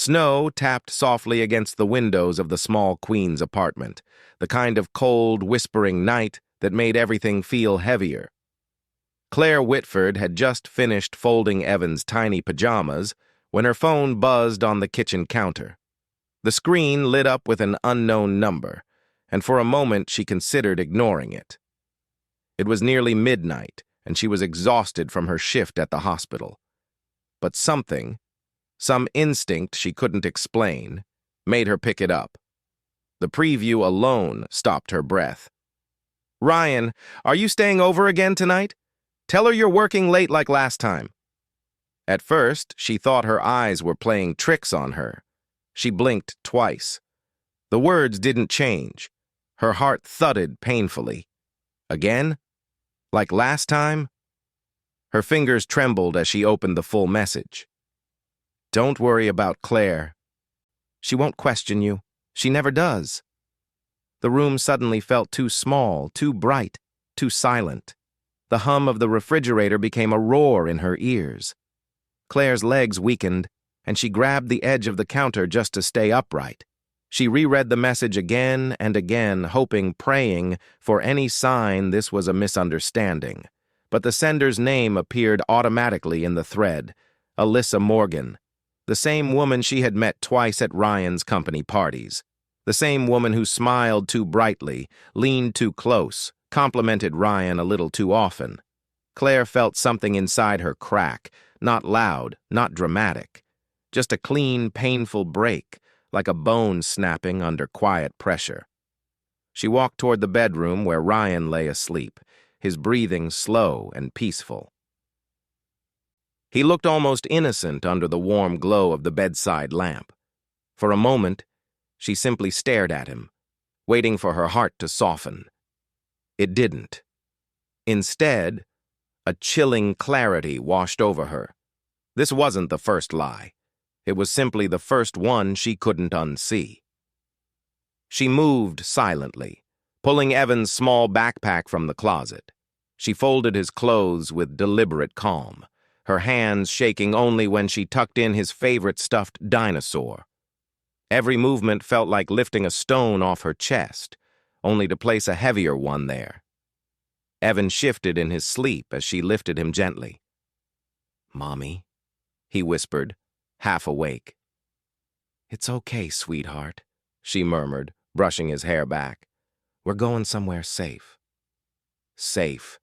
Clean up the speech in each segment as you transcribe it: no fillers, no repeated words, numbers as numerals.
Snow tapped softly against the windows of the small Queen's apartment, the kind of cold, whispering night that made everything feel heavier. Claire Whitford had just finished folding Evan's tiny pajamas when her phone buzzed on the kitchen counter. The screen lit up with an unknown number, and for a moment she considered ignoring it. It was nearly midnight, and she was exhausted from her shift at the hospital. But something, some instinct she couldn't explain, made her pick it up. The preview alone stopped her breath. "Ryan, are you staying over again tonight? Tell her you're working late like last time." At first, she thought her eyes were playing tricks on her. She blinked twice. The words didn't change. Her heart thudded painfully. Again? Like last time? Her fingers trembled as she opened the full message. "Don't worry about Claire. She won't question you. She never does." The room suddenly felt too small, too bright, too silent. The hum of the refrigerator became a roar in her ears. Claire's legs weakened, and she grabbed the edge of the counter just to stay upright. She reread the message again and again, hoping, praying for any sign this was a misunderstanding. But the sender's name appeared automatically in the thread, Alyssa Morgan, the same woman she had met twice at Ryan's company parties, the same woman who smiled too brightly, leaned too close, complimented Ryan a little too often. Claire felt something inside her crack, not loud, not dramatic, just a clean, painful break, like a bone snapping under quiet pressure. She walked toward the bedroom where Ryan lay asleep, his breathing slow and peaceful. He looked almost innocent under the warm glow of the bedside lamp. For a moment, she simply stared at him, waiting for her heart to soften. It didn't. Instead, a chilling clarity washed over her. This wasn't the first lie. It was simply the first one she couldn't unsee. She moved silently, pulling Evan's small backpack from the closet. She folded his clothes with deliberate calm, her hands shaking only when she tucked in his favorite stuffed dinosaur. Every movement felt like lifting a stone off her chest, only to place a heavier one there. Evan shifted in his sleep as she lifted him gently. "Mommy," he whispered, half awake. "It's okay, sweetheart," she murmured, brushing his hair back. "We're going somewhere safe." Safe.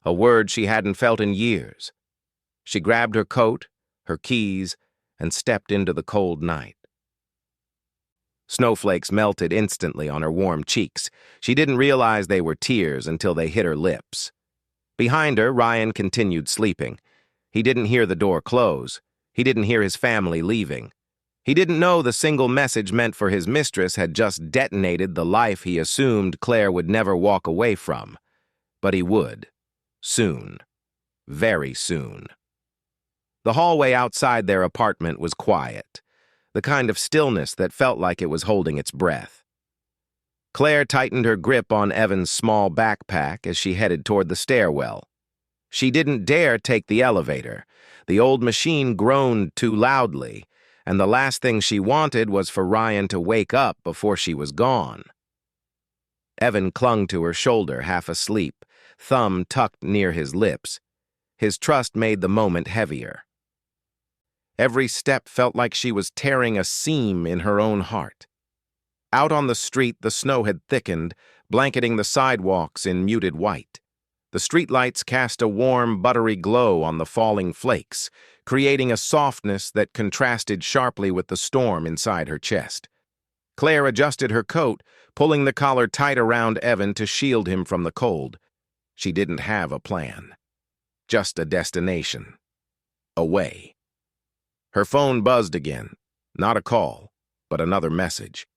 A word she hadn't felt in years. She grabbed her coat, her keys, and stepped into the cold night. Snowflakes melted instantly on her warm cheeks. She didn't realize they were tears until they hit her lips. Behind her, Ryan continued sleeping. He didn't hear the door close. He didn't hear his family leaving. He didn't know the single message meant for his mistress had just detonated the life he assumed Claire would never walk away from. But he would. Soon. Very soon. The hallway outside their apartment was quiet, the kind of stillness that felt like it was holding its breath. Claire tightened her grip on Evan's small backpack as she headed toward the stairwell. She didn't dare take the elevator. The old machine groaned too loudly, and the last thing she wanted was for Ryan to wake up before she was gone. Evan clung to her shoulder, half asleep, thumb tucked near his lips. His trust made the moment heavier. Every step felt like she was tearing a seam in her own heart. Out on the street, the snow had thickened, blanketing the sidewalks in muted white. The streetlights cast a warm, buttery glow on the falling flakes, creating a softness that contrasted sharply with the storm inside her chest. Claire adjusted her coat, pulling the collar tight around Evan to shield him from the cold. She didn't have a plan. Just a destination. Away. Her phone buzzed again. Not a call, but another message.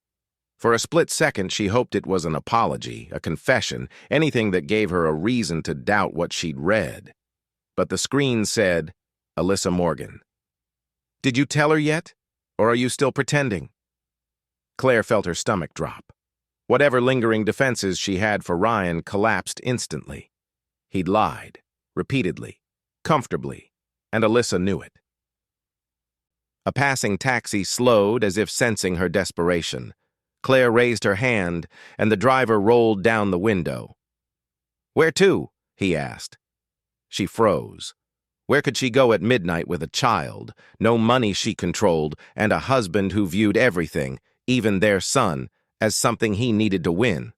For a split second, she hoped it was an apology, a confession, anything that gave her a reason to doubt what she'd read. But the screen said, Alyssa Morgan. "Did you tell her yet? Or are you still pretending?" Claire felt her stomach drop. Whatever lingering defenses she had for Ryan collapsed instantly. He'd lied, repeatedly, comfortably, and Alyssa knew it. A passing taxi slowed as if sensing her desperation. Claire raised her hand, and the driver rolled down the window. "Where to?" he asked. She froze. Where could she go at midnight with a child, no money she controlled, and a husband who viewed everything, even their son, as something he needed to win?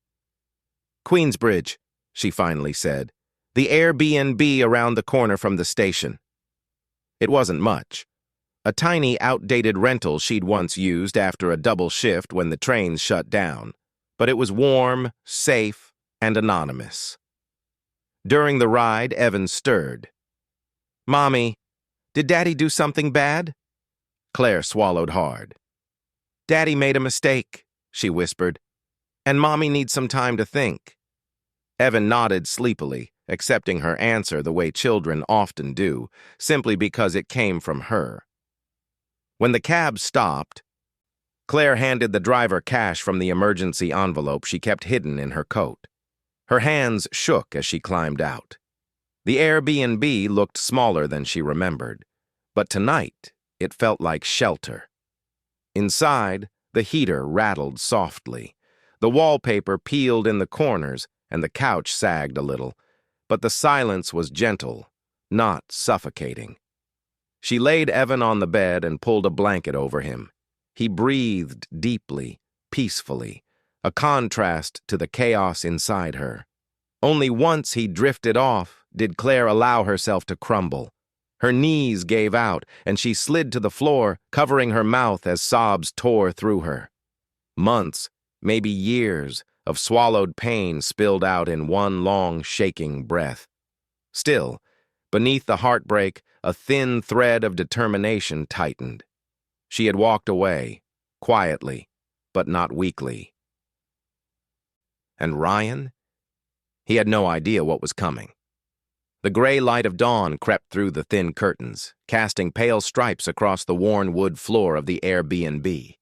"Queensbridge," she finally said. "The Airbnb around the corner from the station." It wasn't much. A tiny, outdated rental she'd once used after a double shift when the trains shut down. But it was warm, safe, and anonymous. During the ride, Evan stirred. "Mommy, did Daddy do something bad?" Claire swallowed hard. "Daddy made a mistake," she whispered, "and Mommy needs some time to think." Evan nodded sleepily, accepting her answer the way children often do, simply because it came from her. When the cab stopped, Claire handed the driver cash from the emergency envelope she kept hidden in her coat. Her hands shook as she climbed out. The Airbnb looked smaller than she remembered, but tonight it felt like shelter. Inside, the heater rattled softly. The wallpaper peeled in the corners, and the couch sagged a little, but the silence was gentle, not suffocating. She laid Evan on the bed and pulled a blanket over him. He breathed deeply, peacefully, a contrast to the chaos inside her. Only once he drifted off did Claire allow herself to crumble. Her knees gave out, and she slid to the floor, covering her mouth as sobs tore through her. Months, maybe years, of swallowed pain spilled out in one long, shaking breath. Still, beneath the heartbreak, a thin thread of determination tightened. She had walked away, quietly, but not weakly. And Ryan? He had no idea what was coming. The gray light of dawn crept through the thin curtains, casting pale stripes across the worn wood floor of the Airbnb.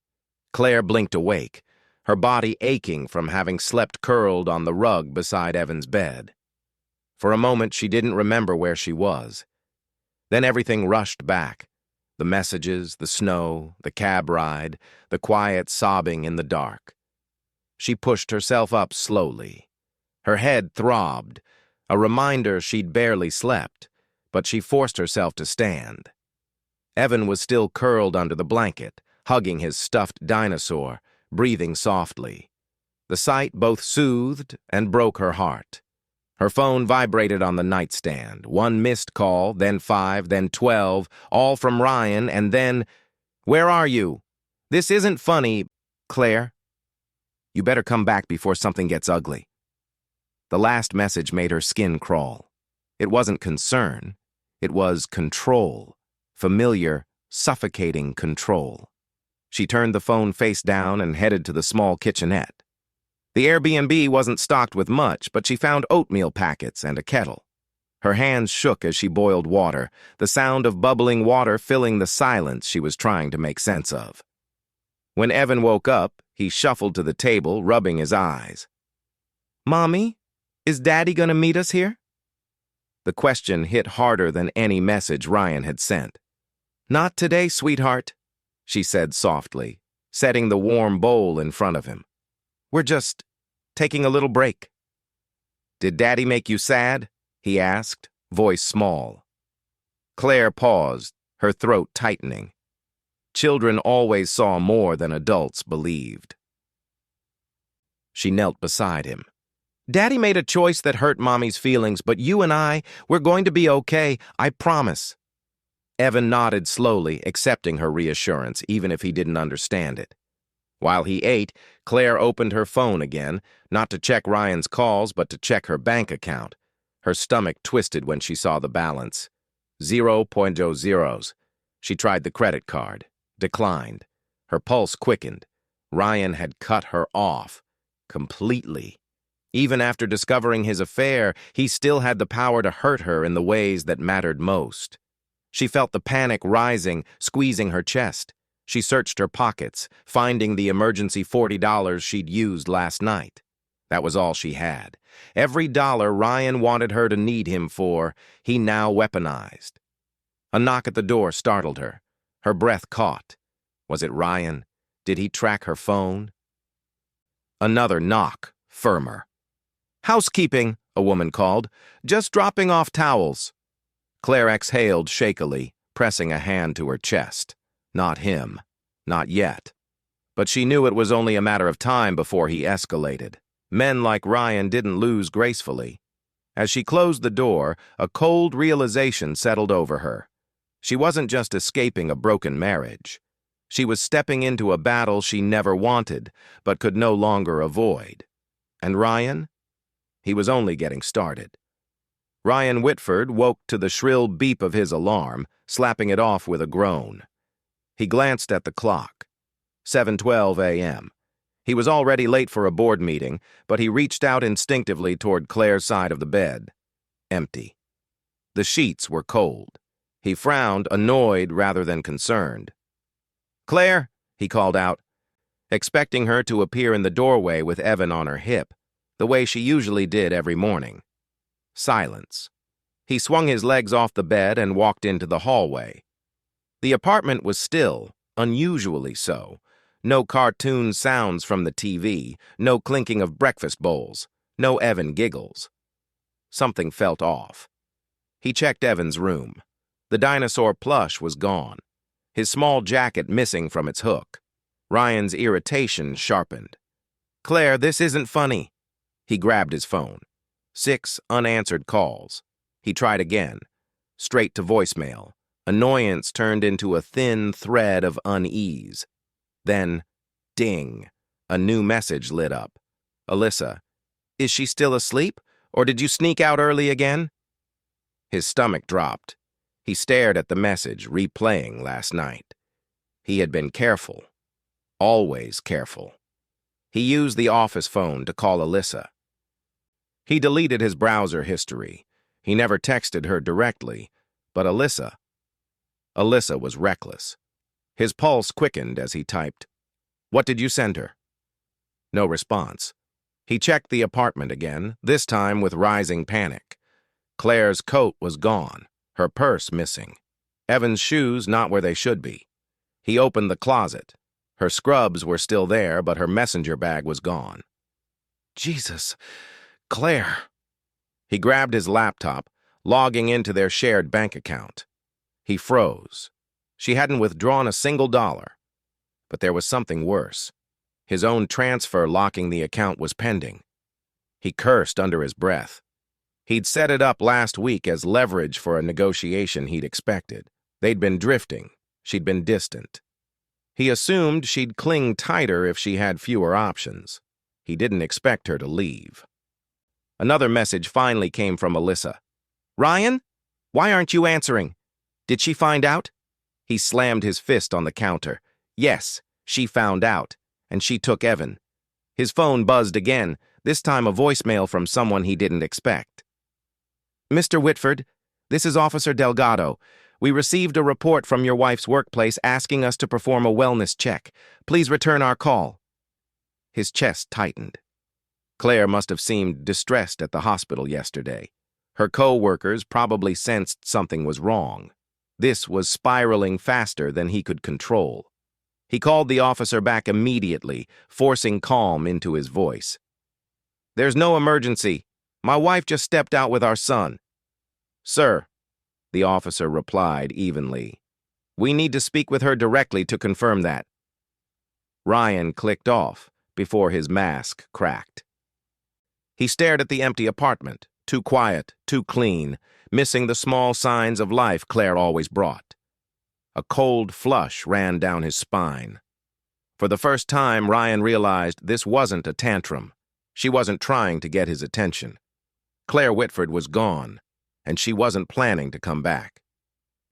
Claire blinked awake, her body aching from having slept curled on the rug beside Evan's bed. For a moment, she didn't remember where she was. Then everything rushed back. The messages, the snow, the cab ride, the quiet sobbing in the dark. She pushed herself up slowly. Her head throbbed, a reminder she'd barely slept, but she forced herself to stand. Evan was still curled under the blanket, hugging his stuffed dinosaur, breathing softly. The sight both soothed and broke her heart. Her phone vibrated on the nightstand. One missed call, then 5, then 12, all from Ryan, and then, "Where are you? This isn't funny, Claire. You better come back before something gets ugly." The last message made her skin crawl. It wasn't concern. It was control. Familiar, suffocating control. She turned the phone face down and headed to the small kitchenette. The Airbnb wasn't stocked with much, but she found oatmeal packets and a kettle. Her hands shook as she boiled water, the sound of bubbling water filling the silence she was trying to make sense of. When Evan woke up, he shuffled to the table, rubbing his eyes. "Mommy, is Daddy gonna meet us here?" The question hit harder than any message Ryan had sent. "Not today, sweetheart," she said softly, setting the warm bowl in front of him. "We're just taking a little break." "Did Daddy make you sad?" he asked, voice small. Claire paused, her throat tightening. Children always saw more than adults believed. She knelt beside him. "Daddy made a choice that hurt Mommy's feelings, but you and we're going to be okay, I promise." Evan nodded slowly, accepting her reassurance, even if he didn't understand it. While he ate, Claire opened her phone again, not to check Ryan's calls, but to check her bank account. Her stomach twisted when she saw the balance. 0.00. She tried the credit card. Declined. Her pulse quickened. Ryan had cut her off. Completely. Even after discovering his affair, he still had the power to hurt her in the ways that mattered most. She felt the panic rising, squeezing her chest. She searched her pockets, finding the emergency $40 she'd used last night. That was all she had. Every dollar Ryan wanted her to need him for, he now weaponized. A knock at the door startled her. Her breath caught. Was it Ryan? Did he track her phone? Another knock, firmer. "Housekeeping," a woman called. "Just dropping off towels." Claire exhaled shakily, pressing a hand to her chest. Not him. Not yet. But she knew it was only a matter of time before he escalated. Men like Ryan didn't lose gracefully. As she closed the door, a cold realization settled over her. She wasn't just escaping a broken marriage. She was stepping into a battle she never wanted, but could no longer avoid. And Ryan? He was only getting started. Ryan Whitford woke to the shrill beep of his alarm, slapping it off with a groan. He glanced at the clock. 7:12 a.m. He was already late for a board meeting, but he reached out instinctively toward Claire's side of the bed. Empty. The sheets were cold. He frowned, annoyed rather than concerned. "Claire," he called out, expecting her to appear in the doorway with Evan on her hip, the way she usually did every morning. Silence. He swung his legs off the bed and walked into the hallway. The apartment was still, unusually so. No cartoon sounds from the TV, no clinking of breakfast bowls, no Evan giggles. Something felt off. He checked Evan's room. The dinosaur plush was gone, his small jacket missing from its hook. Ryan's irritation sharpened. "Claire, this isn't funny." He grabbed his phone. 6 unanswered calls. He tried again. Straight to voicemail. Annoyance turned into a thin thread of unease. Then, ding, a new message lit up. "Alyssa, is she still asleep, or did you sneak out early again?" His stomach dropped. He stared at the message, replaying last night. He had been careful. Always careful. He used the office phone to call Alyssa. He deleted his browser history. He never texted her directly, but Alyssa was reckless. His pulse quickened as he typed, "What did you send her?" No response. He checked the apartment again, this time with rising panic. Claire's coat was gone, her purse missing. Evan's shoes not where they should be. He opened the closet. Her scrubs were still there, but her messenger bag was gone. Jesus, Claire. He grabbed his laptop, logging into their shared bank account. He froze. She hadn't withdrawn a single dollar. But there was something worse. His own transfer locking the account was pending. He cursed under his breath. He'd set it up last week as leverage for a negotiation he'd expected. They'd been drifting. She'd been distant. He assumed she'd cling tighter if she had fewer options. He didn't expect her to leave. Another message finally came from Alyssa. "Ryan? Why aren't you answering? Did she find out?" He slammed his fist on the counter. Yes, she found out, and she took Evan. His phone buzzed again, this time a voicemail from someone he didn't expect. "Mr. Whitford, this is Officer Delgado. We received a report from your wife's workplace asking us to perform a wellness check. Please return our call." His chest tightened. Claire must have seemed distressed at the hospital yesterday. Her co-workers probably sensed something was wrong. This was spiraling faster than he could control. He called the officer back immediately, forcing calm into his voice. "There's no emergency. My wife just stepped out with our son." "Sir," the officer replied evenly, "we need to speak with her directly to confirm that." Ryan clicked off before his mask cracked. He stared at the empty apartment, too quiet, too clean, missing the small signs of life Claire always brought. A cold flush ran down his spine. For the first time, Ryan realized this wasn't a tantrum. She wasn't trying to get his attention. Claire Whitford was gone, and she wasn't planning to come back.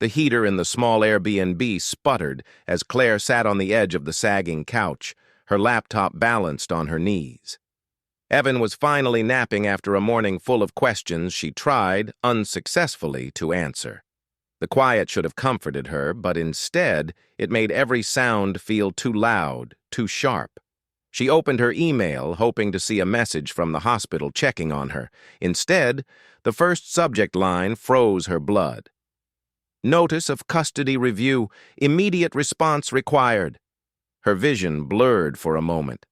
The heater in the small Airbnb sputtered as Claire sat on the edge of the sagging couch, her laptop balanced on her knees. Evan was finally napping after a morning full of questions she tried, unsuccessfully, to answer. The quiet should have comforted her, but instead, it made every sound feel too loud, too sharp. She opened her email, hoping to see a message from the hospital checking on her. Instead, the first subject line froze her blood. Notice of custody review. Immediate response required. Her vision blurred for a moment.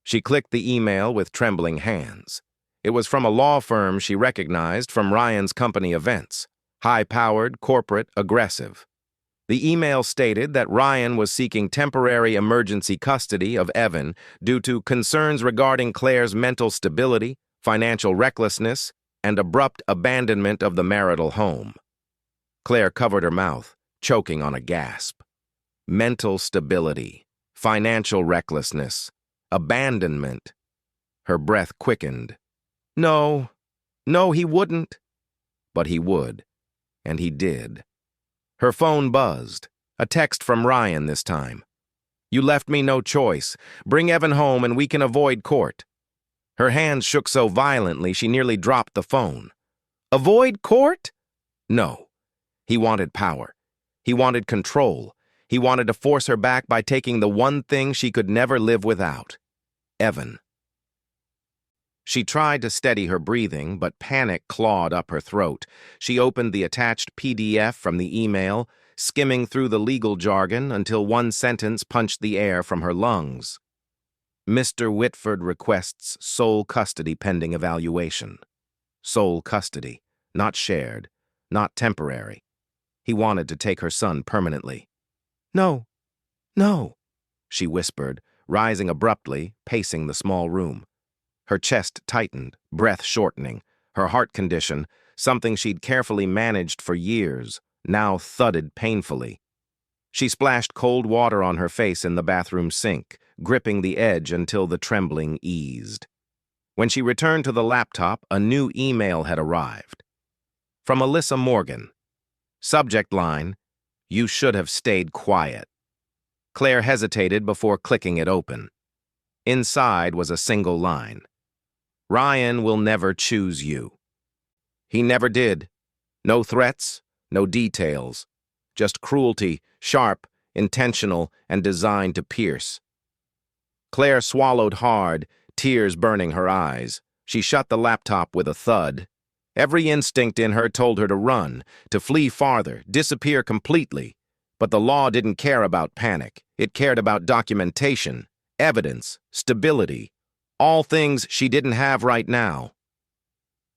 She clicked the email with trembling hands. It was from a law firm she recognized from Ryan's company events. High-powered, corporate, aggressive. The email stated that Ryan was seeking temporary emergency custody of Evan due to concerns regarding Claire's mental stability, financial recklessness, and abrupt abandonment of the marital home. Claire covered her mouth, choking on a gasp. Mental stability, financial recklessness, abandonment. Her breath quickened. No, he wouldn't. But he would, and he did. Her phone buzzed. A text from Ryan this time. You left me no choice. Bring Evan home and we can avoid court. Her hands shook so violently she nearly dropped the phone. Avoid court? No. He wanted power. He wanted control. He wanted to force her back by taking the one thing she could never live without. Evan. She tried to steady her breathing, but panic clawed up her throat. She opened the attached PDF from the email, skimming through the legal jargon until one sentence punched the air from her lungs. Mr. Whitford requests sole custody pending evaluation. Sole custody, not shared, not temporary. He wanted to take her son permanently. No, she whispered, rising abruptly, pacing the small room. Her chest tightened, breath shortening. Her heart condition, something she'd carefully managed for years, now thudded painfully. She splashed cold water on her face in the bathroom sink, gripping the edge until the trembling eased. When she returned to the laptop, a new email had arrived. From Alyssa Morgan. Subject line, "You should have stayed quiet." Claire hesitated before clicking it open. Inside was a single line. Ryan will never choose you. He never did. No threats, no details. Just cruelty, sharp, intentional, and designed to pierce. Claire swallowed hard, tears burning her eyes. She shut the laptop with a thud. Every instinct in her told her to run, to flee farther, disappear completely. But the law didn't care about panic. It cared about documentation, evidence, stability. All things she didn't have right now.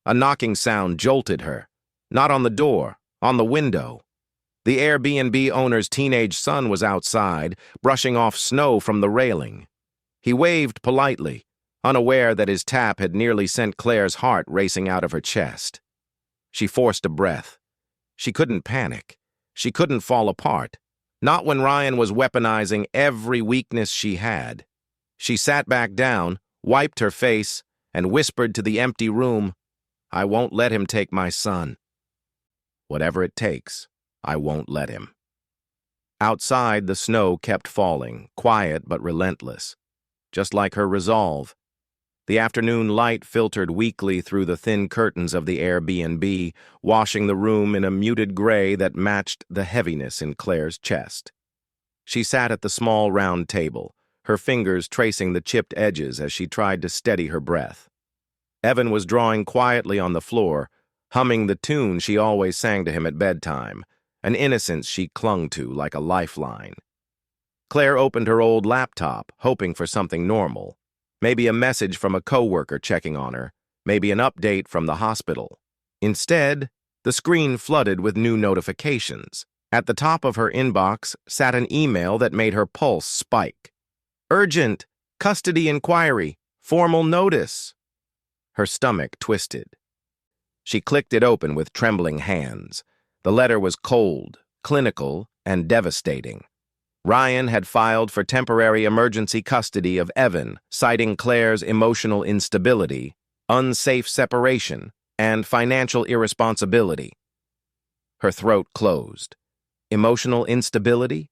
A knocking sound jolted her. Not on the door, on the window. The Airbnb owner's teenage son was outside, brushing off snow from the railing. He waved politely, unaware that his tap had nearly sent Claire's heart racing out of her chest. She forced a breath. She couldn't panic. She couldn't fall apart. Not when Ryan was weaponizing every weakness she had. She sat back down, wiped her face, and whispered to the empty room, I won't let him take my son. Whatever it takes, I won't let him. Outside, the snow kept falling, quiet but relentless, just like her resolve. The afternoon light filtered weakly through the thin curtains of the Airbnb, washing the room in a muted gray that matched the heaviness in Claire's chest. She sat at the small round table, her fingers tracing the chipped edges as she tried to steady her breath. Evan was drawing quietly on the floor, humming the tune she always sang to him at bedtime, an innocence she clung to like a lifeline. Claire opened her old laptop, hoping for something normal. Maybe a message from a coworker checking on her, maybe an update from the hospital. Instead, the screen flooded with new notifications. At the top of her inbox sat an email that made her pulse spike. Urgent, custody inquiry, formal notice. Her stomach twisted. She clicked it open with trembling hands. The letter was cold, clinical, and devastating. Ryan had filed for temporary emergency custody of Evan, citing Claire's emotional instability, unsafe separation, and financial irresponsibility. Her throat closed. Emotional instability?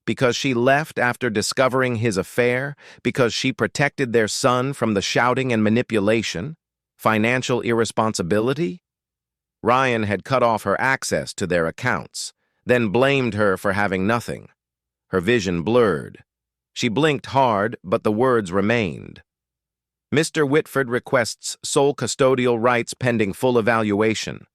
Because she left after discovering his affair? Because she protected their son from the shouting and manipulation? Financial irresponsibility? Ryan had cut off her access to their accounts, then blamed her for having nothing. Her vision blurred. She blinked hard, but the words remained. Mr. Whitford requests sole custodial rights pending full evaluation.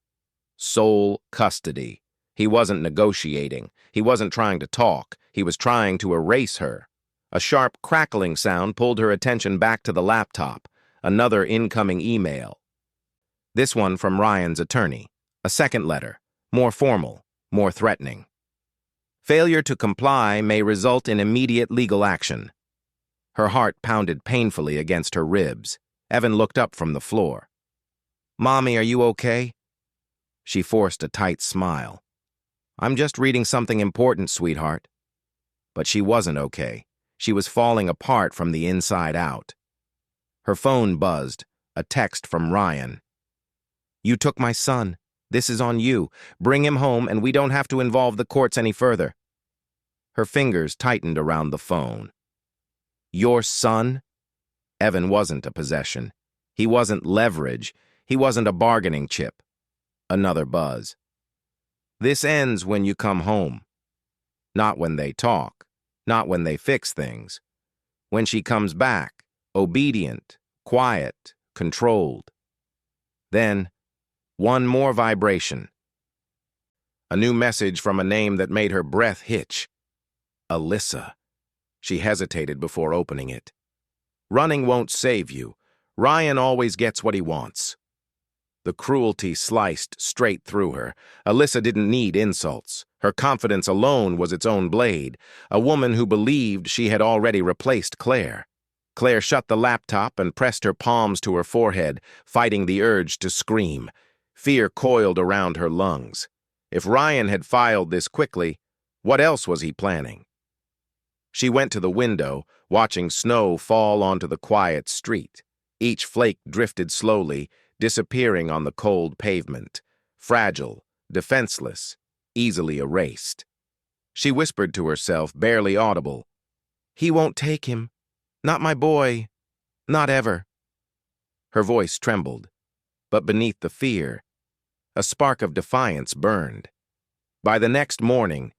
Sole custody. He wasn't negotiating. He wasn't trying to talk. He was trying to erase her. A sharp crackling sound pulled her attention back to the laptop. Another incoming email. This one from Ryan's attorney. A second letter. More formal, more threatening. Failure to comply may result in immediate legal action. Her heart pounded painfully against her ribs. Evan looked up from the floor. "Mommy, are you okay?" She forced a tight smile. "I'm just reading something important, sweetheart." But she wasn't okay. She was falling apart from the inside out. Her phone buzzed, a text from Ryan. "You took my son. This is on you. Bring him home and we don't have to involve the courts any further." Her fingers tightened around the phone. Your son? Evan wasn't a possession. He wasn't leverage. He wasn't a bargaining chip. Another buzz. "This ends when you come home." Not when they talk. Not when they fix things. When she comes back, obedient, quiet, controlled. Then, one more vibration. A new message from a name that made her breath hitch. Alyssa. She hesitated before opening it. "Running won't save you. Ryan always gets what he wants." The cruelty sliced straight through her. Alyssa didn't need insults. Her confidence alone was its own blade. A woman who believed she had already replaced Claire. Claire shut the laptop and pressed her palms to her forehead, fighting the urge to scream. Fear coiled around her lungs. If Ryan had filed this quickly, what else was he planning? She went to the window, watching snow fall onto the quiet street. Each flake drifted slowly, disappearing on the cold pavement. Fragile, defenseless, easily erased. She whispered to herself, barely audible, "He won't take him. Not my boy. Not ever." Her voice trembled, but beneath the fear, a spark of defiance burned. By the next morning,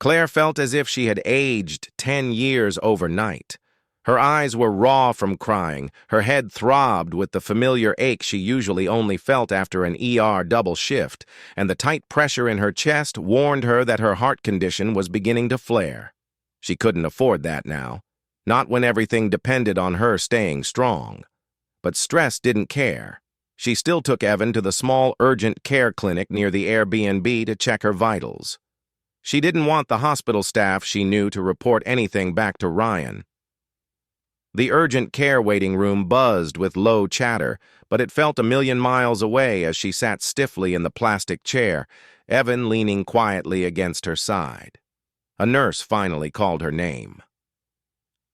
Claire felt as if she had aged 10 years overnight. Her eyes were raw from crying, her head throbbed with the familiar ache she usually only felt after an ER double shift, and the tight pressure in her chest warned her that her heart condition was beginning to flare. She couldn't afford that now, not when everything depended on her staying strong. But stress didn't care. She still took Evan to the small urgent care clinic near the Airbnb to check her vitals. She didn't want the hospital staff she knew to report anything back to Ryan. The urgent care waiting room buzzed with low chatter, but it felt a million miles away as she sat stiffly in the plastic chair, Evan leaning quietly against her side. A nurse finally called her name.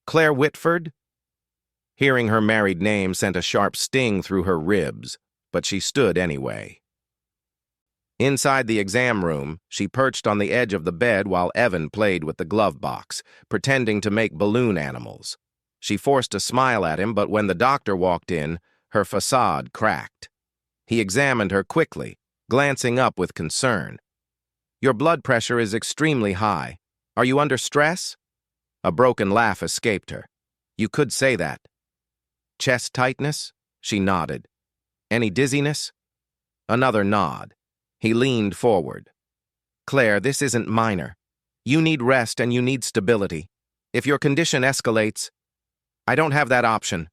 "Claire Whitford?" Hearing her married name sent a sharp sting through her ribs, but she stood anyway. Inside the exam room, she perched on the edge of the bed while Evan played with the glove box, pretending to make balloon animals. She forced a smile at him, but when the doctor walked in, her facade cracked. He examined her quickly, glancing up with concern. "Your blood pressure is extremely high. Are you under stress?" A broken laugh escaped her. "You could say that." "Chest tightness?" She nodded. "Any dizziness?" Another nod. He leaned forward. "Claire, this isn't minor. You need rest and you need stability. If your condition escalates..." "I don't have that option."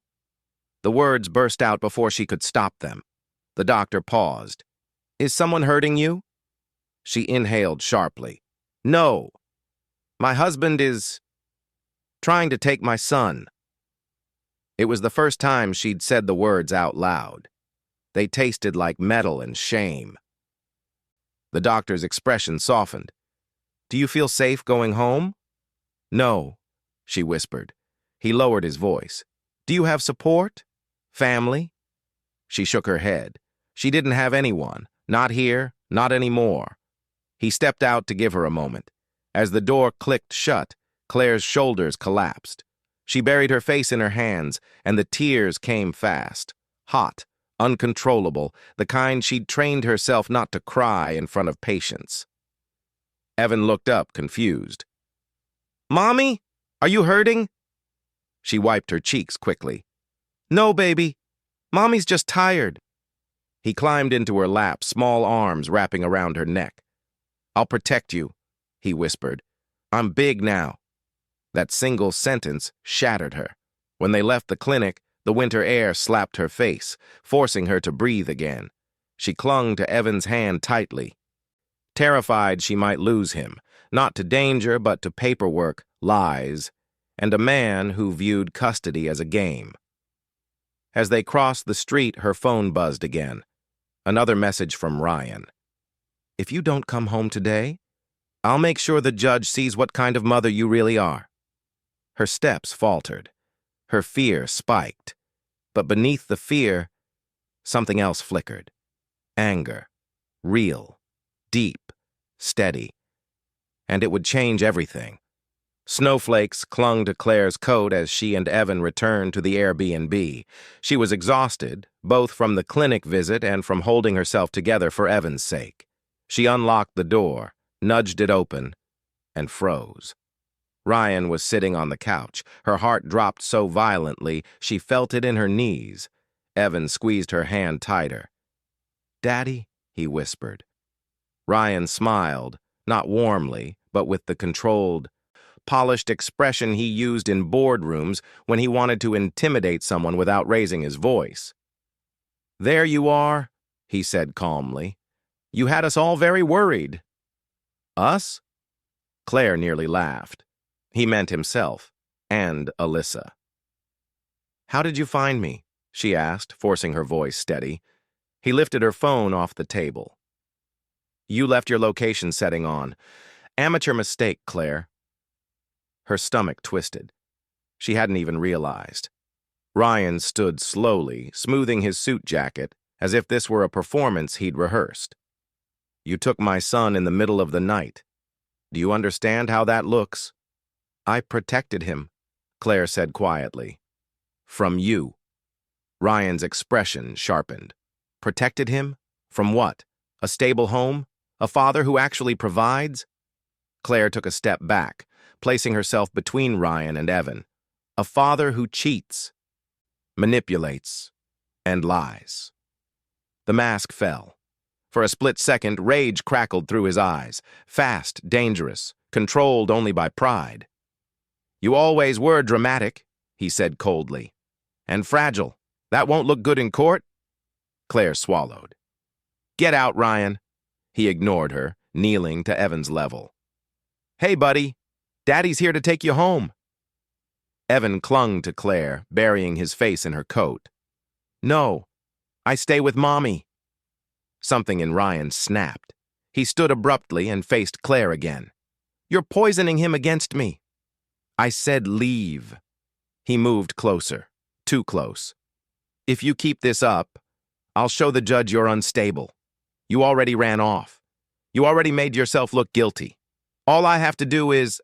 The words burst out before she could stop them. The doctor paused. "Is someone hurting you?" She inhaled sharply. "No. My husband is trying to take my son." It was the first time she'd said the words out loud. They tasted like metal and shame. The doctor's expression softened. "Do you feel safe going home?" "No," she whispered. He lowered his voice. "Do you have support? Family?" She shook her head. She didn't have anyone. Not here, not anymore. He stepped out to give her a moment. As the door clicked shut, Claire's shoulders collapsed. She buried her face in her hands, and the tears came fast. Hot, uncontrollable, the kind she'd trained herself not to cry in front of patients. Evan looked up, confused. "Mommy, are you hurting?" She wiped her cheeks quickly. "No, baby. Mommy's just tired." He climbed into her lap, small arms wrapping around her neck. I'll protect you, he whispered. I'm big now. That single sentence shattered her. When they left the clinic, the winter air slapped her face, forcing her to breathe again. She clung to Evan's hand tightly, terrified she might lose him, not to danger but to paperwork, lies, and a man who viewed custody as a game. As they crossed the street, her phone buzzed again. Another message from Ryan. If you don't come home today, I'll make sure the judge sees what kind of mother you really are. Her steps faltered. Her fear spiked. But beneath the fear, something else flickered. Anger. Real. Deep. Steady. And it would change everything. Snowflakes clung to Claire's coat as she and Evan returned to the Airbnb. She was exhausted, both from the clinic visit and from holding herself together for Evan's sake. She unlocked the door, nudged it open, and froze. Ryan was sitting on the couch. Her heart dropped so violently she felt it in her knees. Evan squeezed her hand tighter. "Daddy," he whispered. Ryan smiled, not warmly, but with the controlled, polished expression he used in boardrooms when he wanted to intimidate someone without raising his voice. "There you are," he said calmly. "You had us all very worried." "Us?" Claire nearly laughed. He meant himself, and Alyssa. "How did you find me?" she asked, forcing her voice steady. He lifted her phone off the table. "You left your location setting on. Amateur mistake, Claire." Her stomach twisted. She hadn't even realized. Ryan stood slowly, smoothing his suit jacket, as if this were a performance he'd rehearsed. "You took my son in the middle of the night. Do you understand how that looks?" "I protected him," Claire said quietly. "From you." Ryan's expression sharpened. "Protected him? From what? A stable home? A father who actually provides?" Claire took a step back, placing herself between Ryan and Evan. "A father who cheats, manipulates, and lies." The mask fell. For a split second, rage crackled through his eyes. Fast, dangerous, controlled only by pride. "You always were dramatic," he said coldly. "And fragile. That won't look good in court." Claire swallowed. "Get out, Ryan." He ignored her, kneeling to Evan's level. "Hey, buddy. Daddy's here to take you home." Evan clung to Claire, burying his face in her coat. "No, I stay with Mommy." Something in Ryan snapped. He stood abruptly and faced Claire again. "You're poisoning him against me." "I said leave." He moved closer, too close. "If you keep this up, I'll show the judge you're unstable. You already ran off. You already made yourself look guilty. All I have to do is—"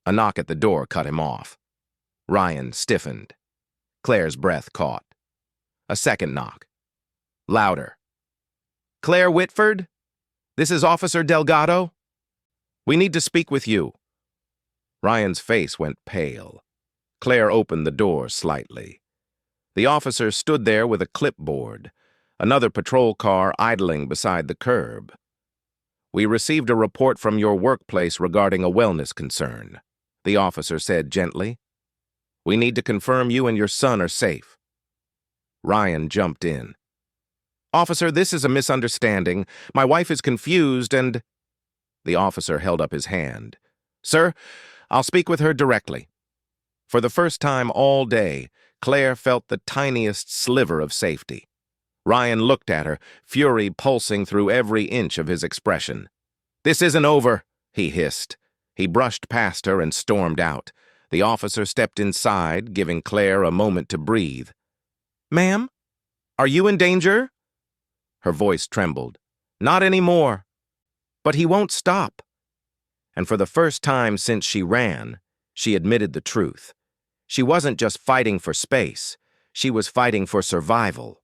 A knock at the door cut him off. Ryan stiffened. Claire's breath caught. A second knock. Louder. "Claire Whitford? This is Officer Delgado. We need to speak with you." Ryan's face went pale. Claire opened the door slightly. The officer stood there with a clipboard, another patrol car idling beside the curb. "We received a report from your workplace regarding a wellness concern," the officer said gently. "We need to confirm you and your son are safe." Ryan jumped in. "Officer, this is a misunderstanding. My wife is confused and—" The officer held up his hand. "Sir, I'll speak with her directly." For the first time all day, Claire felt the tiniest sliver of safety. Ryan looked at her, fury pulsing through every inch of his expression. "This isn't over," he hissed. He brushed past her and stormed out. The officer stepped inside, giving Claire a moment to breathe. "Ma'am, are you in danger?" Her voice trembled. "Not anymore." "But he won't stop." And for the first time since she ran, she admitted the truth. She wasn't just fighting for space. She was fighting for survival.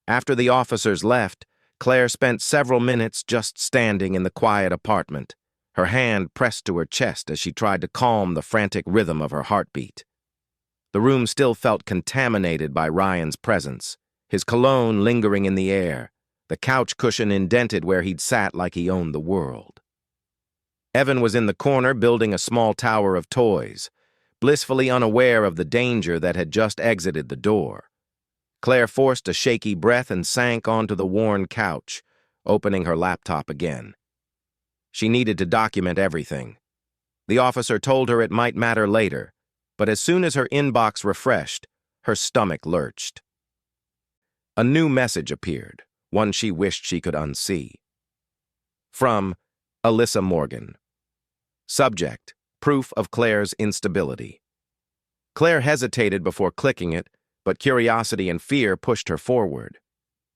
After the officers left, Claire spent several minutes just standing in the quiet apartment, her hand pressed to her chest as she tried to calm the frantic rhythm of her heartbeat. The room still felt contaminated by Ryan's presence, his cologne lingering in the air, the couch cushion indented where he'd sat like he owned the world. Evan was in the corner building a small tower of toys, blissfully unaware of the danger that had just exited the door. Claire forced a shaky breath and sank onto the worn couch, opening her laptop again. She needed to document everything. The officer told her it might matter later, but as soon as her inbox refreshed, her stomach lurched. A new message appeared, one she wished she could unsee. From Alyssa Morgan. Subject: Proof of Claire's instability. Claire hesitated before clicking it, but curiosity and fear pushed her forward.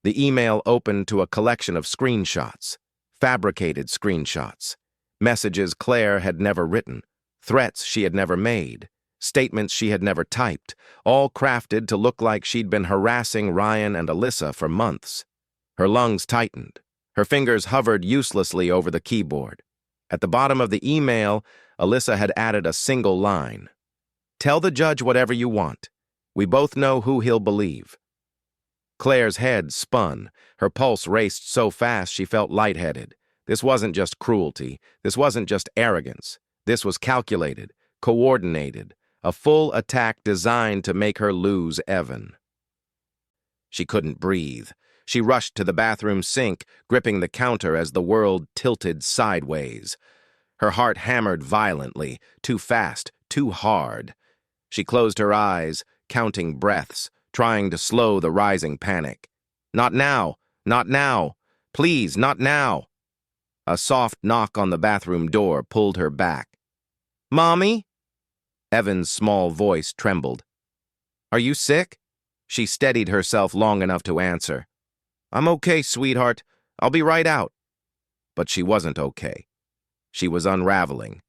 The email opened to a collection of screenshots, fabricated screenshots, messages Claire had never written, threats she had never made, statements she had never typed, all crafted to look like she'd been harassing Ryan and Alyssa for months. Her lungs tightened. Her fingers hovered uselessly over the keyboard. At the bottom of the email, Alyssa had added a single line. "Tell the judge whatever you want. We both know who he'll believe." Claire's head spun. Her pulse raced so fast she felt lightheaded. This wasn't just cruelty. This wasn't just arrogance. This was calculated, coordinated, a full attack designed to make her lose Evan. She couldn't breathe. She rushed to the bathroom sink, gripping the counter as the world tilted sideways. Her heart hammered violently, too fast, too hard. She closed her eyes, counting breaths, trying to slow the rising panic. Not now! Not now! Please, not now! A soft knock on the bathroom door pulled her back. "Mommy?" Evan's small voice trembled. "Are you sick?" She steadied herself long enough to answer. "I'm okay, sweetheart. I'll be right out." But she wasn't okay. She was unraveling,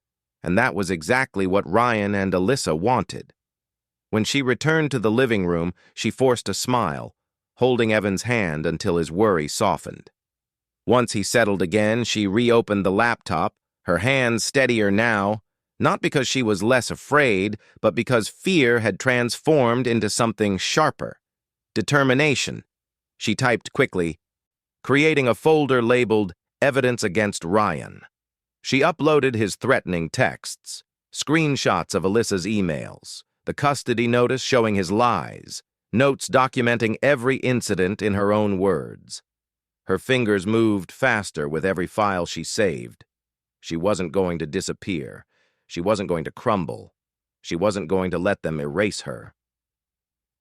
and that was exactly what Ryan and Alyssa wanted. When she returned to the living room, she forced a smile, holding Evan's hand until his worry softened. Once he settled again, she reopened the laptop, her hands steadier now, not because she was less afraid, but because fear had transformed into something sharper. Determination. She typed quickly, creating a folder labeled Evidence Against Ryan. She uploaded his threatening texts, screenshots of Alyssa's emails, the custody notice showing his lies, notes documenting every incident in her own words. Her fingers moved faster with every file she saved. She wasn't going to disappear. She wasn't going to crumble. She wasn't going to let them erase her.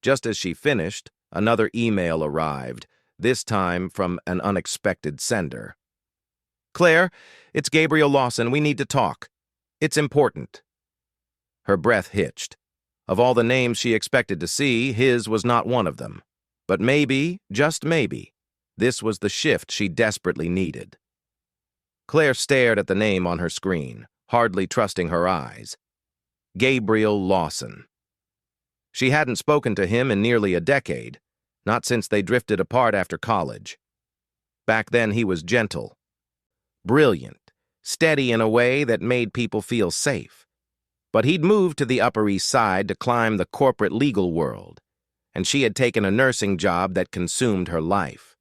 Just as she finished, another email arrived, this time from an unexpected sender. "Claire, it's Gabriel Lawson. We need to talk. It's important." Her breath hitched. Of all the names she expected to see, his was not one of them. But maybe, just maybe, this was the shift she desperately needed. Claire stared at the name on her screen, hardly trusting her eyes. Gabriel Lawson. She hadn't spoken to him in nearly a decade, not since they drifted apart after college. Back then he was gentle, brilliant, steady in a way that made people feel safe. But he'd moved to the Upper East Side to climb the corporate legal world, and she had taken a nursing job that consumed her life.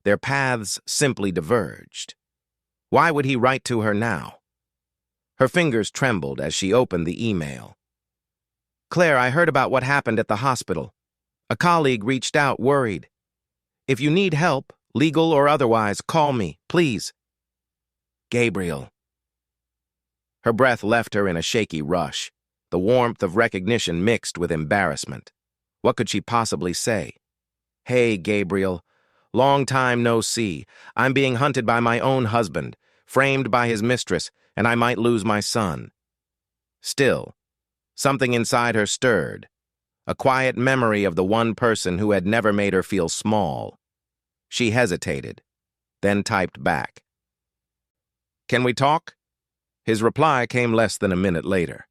Their paths simply diverged. Why would he write to her now? Her fingers trembled as she opened the email. "Claire, I heard about what happened at the hospital. A colleague reached out worried. If you need help, legal or otherwise, call me, please. Gabriel." Her breath left her in a shaky rush, the warmth of recognition mixed with embarrassment. What could she possibly say? "Hey, Gabriel. Long time no see. I'm being hunted by my own husband, framed by his mistress, and I might lose my son." Still, something inside her stirred, a quiet memory of the one person who had never made her feel small. She hesitated, then typed back. "Can we talk?" His reply came less than a minute later.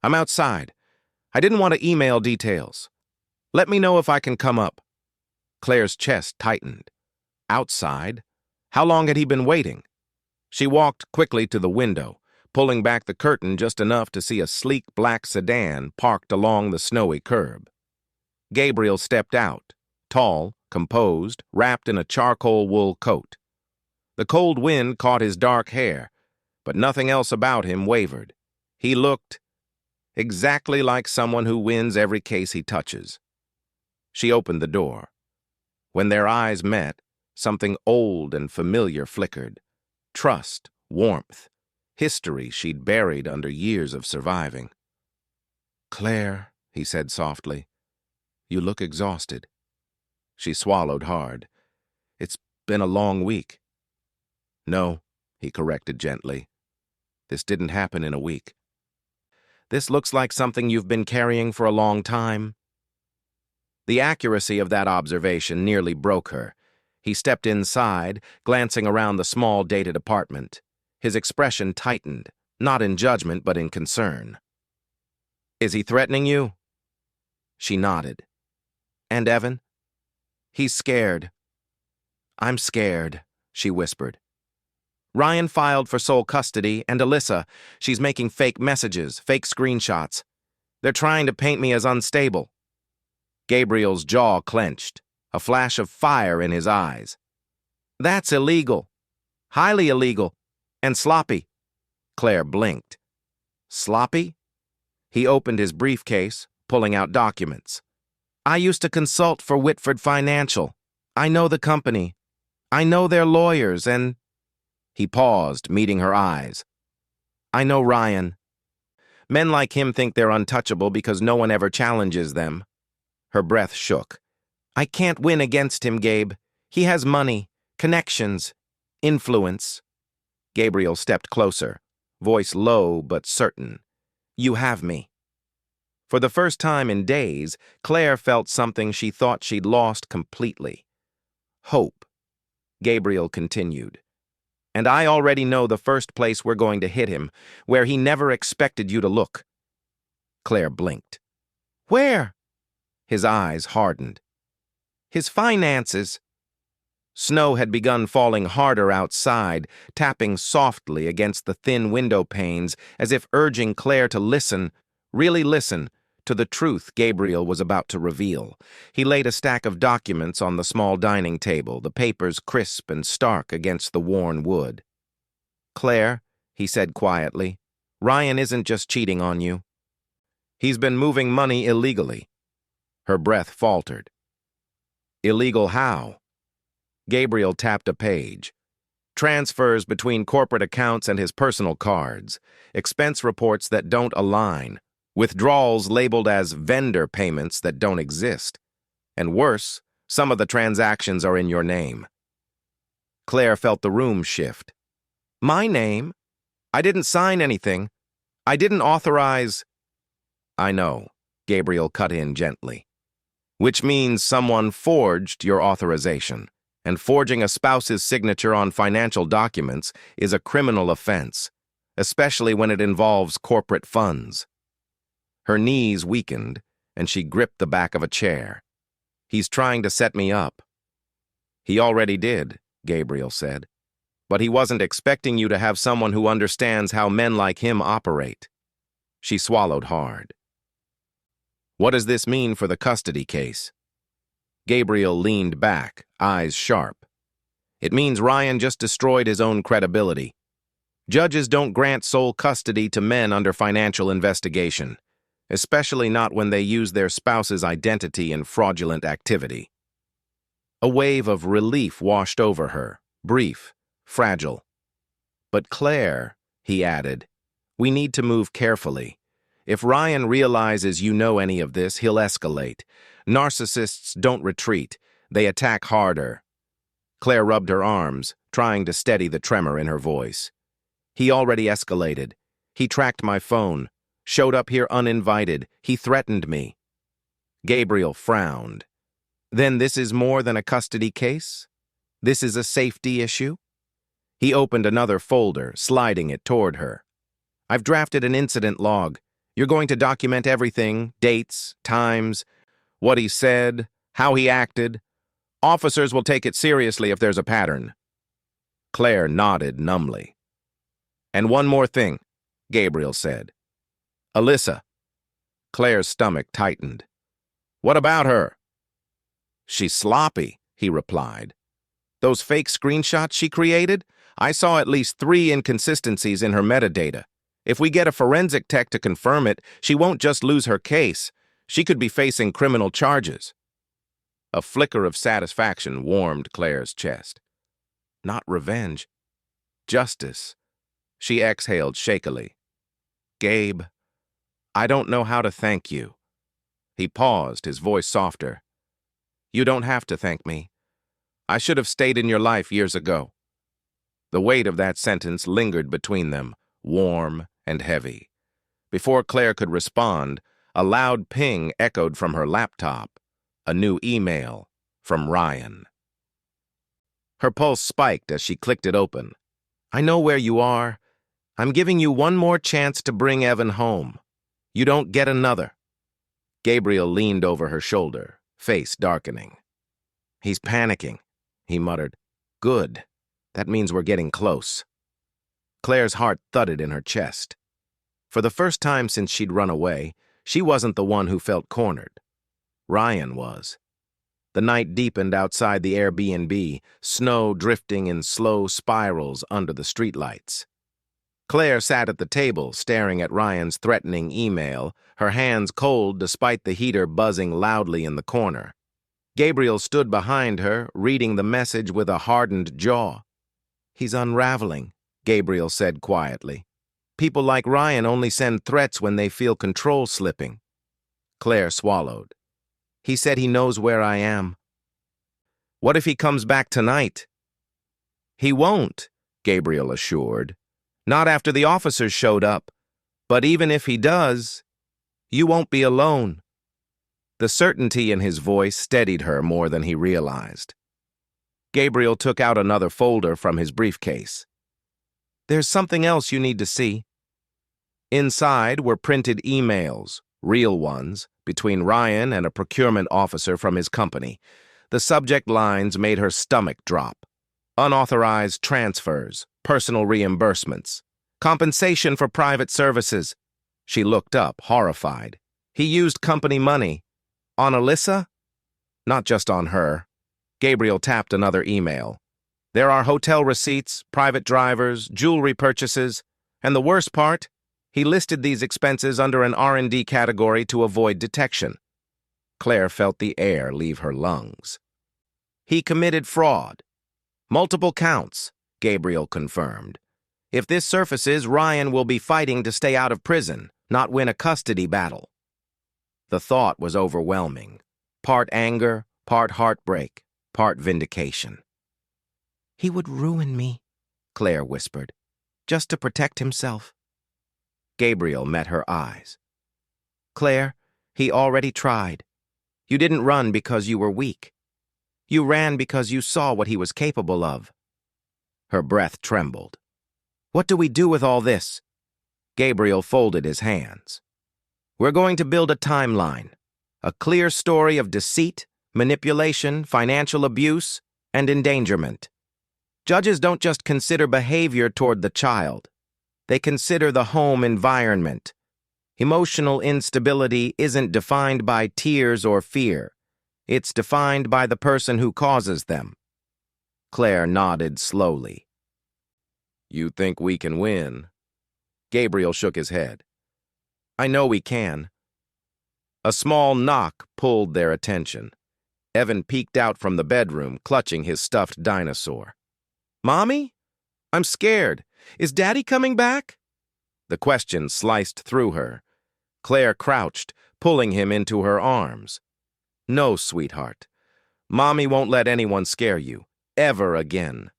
"I'm outside. I didn't want to email details. Let me know if I can come up." Claire's chest tightened. Outside? How long had he been waiting? She walked quickly to the window, pulling back the curtain just enough to see a sleek black sedan parked along the snowy curb. Gabriel stepped out, tall, composed, wrapped in a charcoal wool coat. The cold wind caught his dark hair, but nothing else about him wavered. He looked exactly like someone who wins every case he touches. She opened the door. When their eyes met, something old and familiar flickered. Trust, warmth, history she'd buried under years of surviving. "Claire," he said softly, "you look exhausted." She swallowed hard. "It's been a long week." "No," he corrected gently. "This didn't happen in a week. This looks like something you've been carrying for a long time." The accuracy of that observation nearly broke her. He stepped inside, glancing around the small, dated apartment. His expression tightened, not in judgment but in concern. "Is he threatening you?" She nodded. "And Evan?" "He's scared." "I'm scared," she whispered. "Ryan filed for sole custody, and Alyssa, she's making fake messages, fake screenshots. They're trying to paint me as unstable." Gabriel's jaw clenched, a flash of fire in his eyes. "That's illegal. Highly illegal. And sloppy." Claire blinked. "Sloppy?" He opened his briefcase, pulling out documents. "I used to consult for Whitford Financial. I know the company. I know their lawyers, and—" He paused, meeting her eyes. "I know Ryan. Men like him think they're untouchable because no one ever challenges them." Her breath shook. "I can't win against him, Gabe. He has money, connections, influence." Gabriel stepped closer, voice low but certain. "You have me." For the first time in days, Claire felt something she thought she'd lost completely. Hope. Gabriel continued. "And I already know the first place we're going to hit him, where he never expected you to look." Claire blinked. "Where?" His eyes hardened. "His finances." Snow had begun falling harder outside, tapping softly against the thin window panes as if urging Claire to listen, really listen, to the truth Gabriel was about to reveal. He laid a stack of documents on the small dining table, the papers crisp and stark against the worn wood. "Claire," he said quietly, "Ryan isn't just cheating on you. He's been moving money illegally." Her breath faltered. "Illegal how?" Gabriel tapped a page. "Transfers between corporate accounts and his personal cards, expense reports that don't align, withdrawals labeled as vendor payments that don't exist. And worse, some of the transactions are in your name." Claire felt the room shift. "My name? I didn't sign anything. I didn't authorize—" "I know," Gabriel cut in gently. "Which means someone forged your authorization, and forging a spouse's signature on financial documents is a criminal offense, especially when it involves corporate funds." Her knees weakened, and she gripped the back of a chair. "He's trying to set me up." "He already did," Gabriel said. "But he wasn't expecting you to have someone who understands how men like him operate." She swallowed hard. "What does this mean for the custody case?" Gabriel leaned back, eyes sharp. "It means Ryan just destroyed his own credibility. Judges don't grant sole custody to men under financial investigation, especially not when they use their spouse's identity in fraudulent activity." A wave of relief washed over her, brief, fragile. "But Claire," he added, "we need to move carefully. If Ryan realizes you know any of this, he'll escalate. Narcissists don't retreat. They attack harder." Claire rubbed her arms, trying to steady the tremor in her voice. "He already escalated. He tracked my phone, showed up here uninvited. He threatened me." Gabriel frowned. "Then this is more than a custody case? This is a safety issue?" He opened another folder, sliding it toward her. "I've drafted an incident log. You're going to document everything, dates, times, what he said, how he acted. Officers will take it seriously if there's a pattern." Claire nodded numbly. "And one more thing," Gabriel said. "Alyssa." Claire's stomach tightened. "What about her?" "She's sloppy," he replied. "Those fake screenshots she created? I saw at least 3 inconsistencies in her metadata. If we get a forensic tech to confirm it, she won't just lose her case. She could be facing criminal charges. A flicker of satisfaction warmed Claire's chest. Not revenge. Justice. She exhaled shakily. Gabe, I don't know how to thank you. He paused, his voice softer. You don't have to thank me. I should have stayed in your life years ago. The weight of that sentence lingered between them, warm and heavy. Before Claire could respond, a loud ping echoed from her laptop. A new email from Ryan. Her pulse spiked as she clicked it open. I know where you are. I'm giving you one more chance to bring Evan home. You don't get another. Gabriel leaned over her shoulder, face darkening. He's panicking, he muttered. Good. That means we're getting close. Claire's heart thudded in her chest. For the first time since she'd run away, she wasn't the one who felt cornered. Ryan was. The night deepened outside the Airbnb, snow drifting in slow spirals under the streetlights. Claire sat at the table, staring at Ryan's threatening email, her hands cold despite the heater buzzing loudly in the corner. Gabriel stood behind her, reading the message with a hardened jaw. He's unraveling, Gabriel said quietly. People like Ryan only send threats when they feel control slipping. Claire swallowed. He said he knows where I am. What if he comes back tonight? He won't, Gabriel assured. Not after the officers showed up. But even if he does, you won't be alone. The certainty in his voice steadied her more than he realized. Gabriel took out another folder from his briefcase. There's something else you need to see. Inside were printed emails, real ones, between Ryan and a procurement officer from his company. The subject lines made her stomach drop. Unauthorized transfers, personal reimbursements, compensation for private services. She looked up, horrified. He used company money. On Alyssa? Not just on her. Gabriel tapped another email. There are hotel receipts, private drivers, jewelry purchases, and the worst part, he listed these expenses under an R&D category to avoid detection. Claire felt the air leave her lungs. He committed fraud. Multiple counts, Gabriel confirmed. If this surfaces, Ryan will be fighting to stay out of prison, not win a custody battle. The thought was overwhelming. Part anger, part heartbreak, part vindication. He would ruin me, Claire whispered, just to protect himself. Gabriel met her eyes. Claire, he already tried. You didn't run because you were weak. You ran because you saw what he was capable of. Her breath trembled. What do we do with all this? Gabriel folded his hands. We're going to build a timeline, a clear story of deceit, manipulation, financial abuse, and endangerment. Judges don't just consider behavior toward the child. They consider the home environment. Emotional instability isn't defined by tears or fear. It's defined by the person who causes them. Claire nodded slowly. You think we can win? Gabriel shook his head. I know we can. A small knock pulled their attention. Evan peeked out from the bedroom, clutching his stuffed dinosaur. Mommy? I'm scared. Is Daddy coming back? The question sliced through her. Claire crouched, pulling him into her arms. No, sweetheart. Mommy won't let anyone scare you, ever again.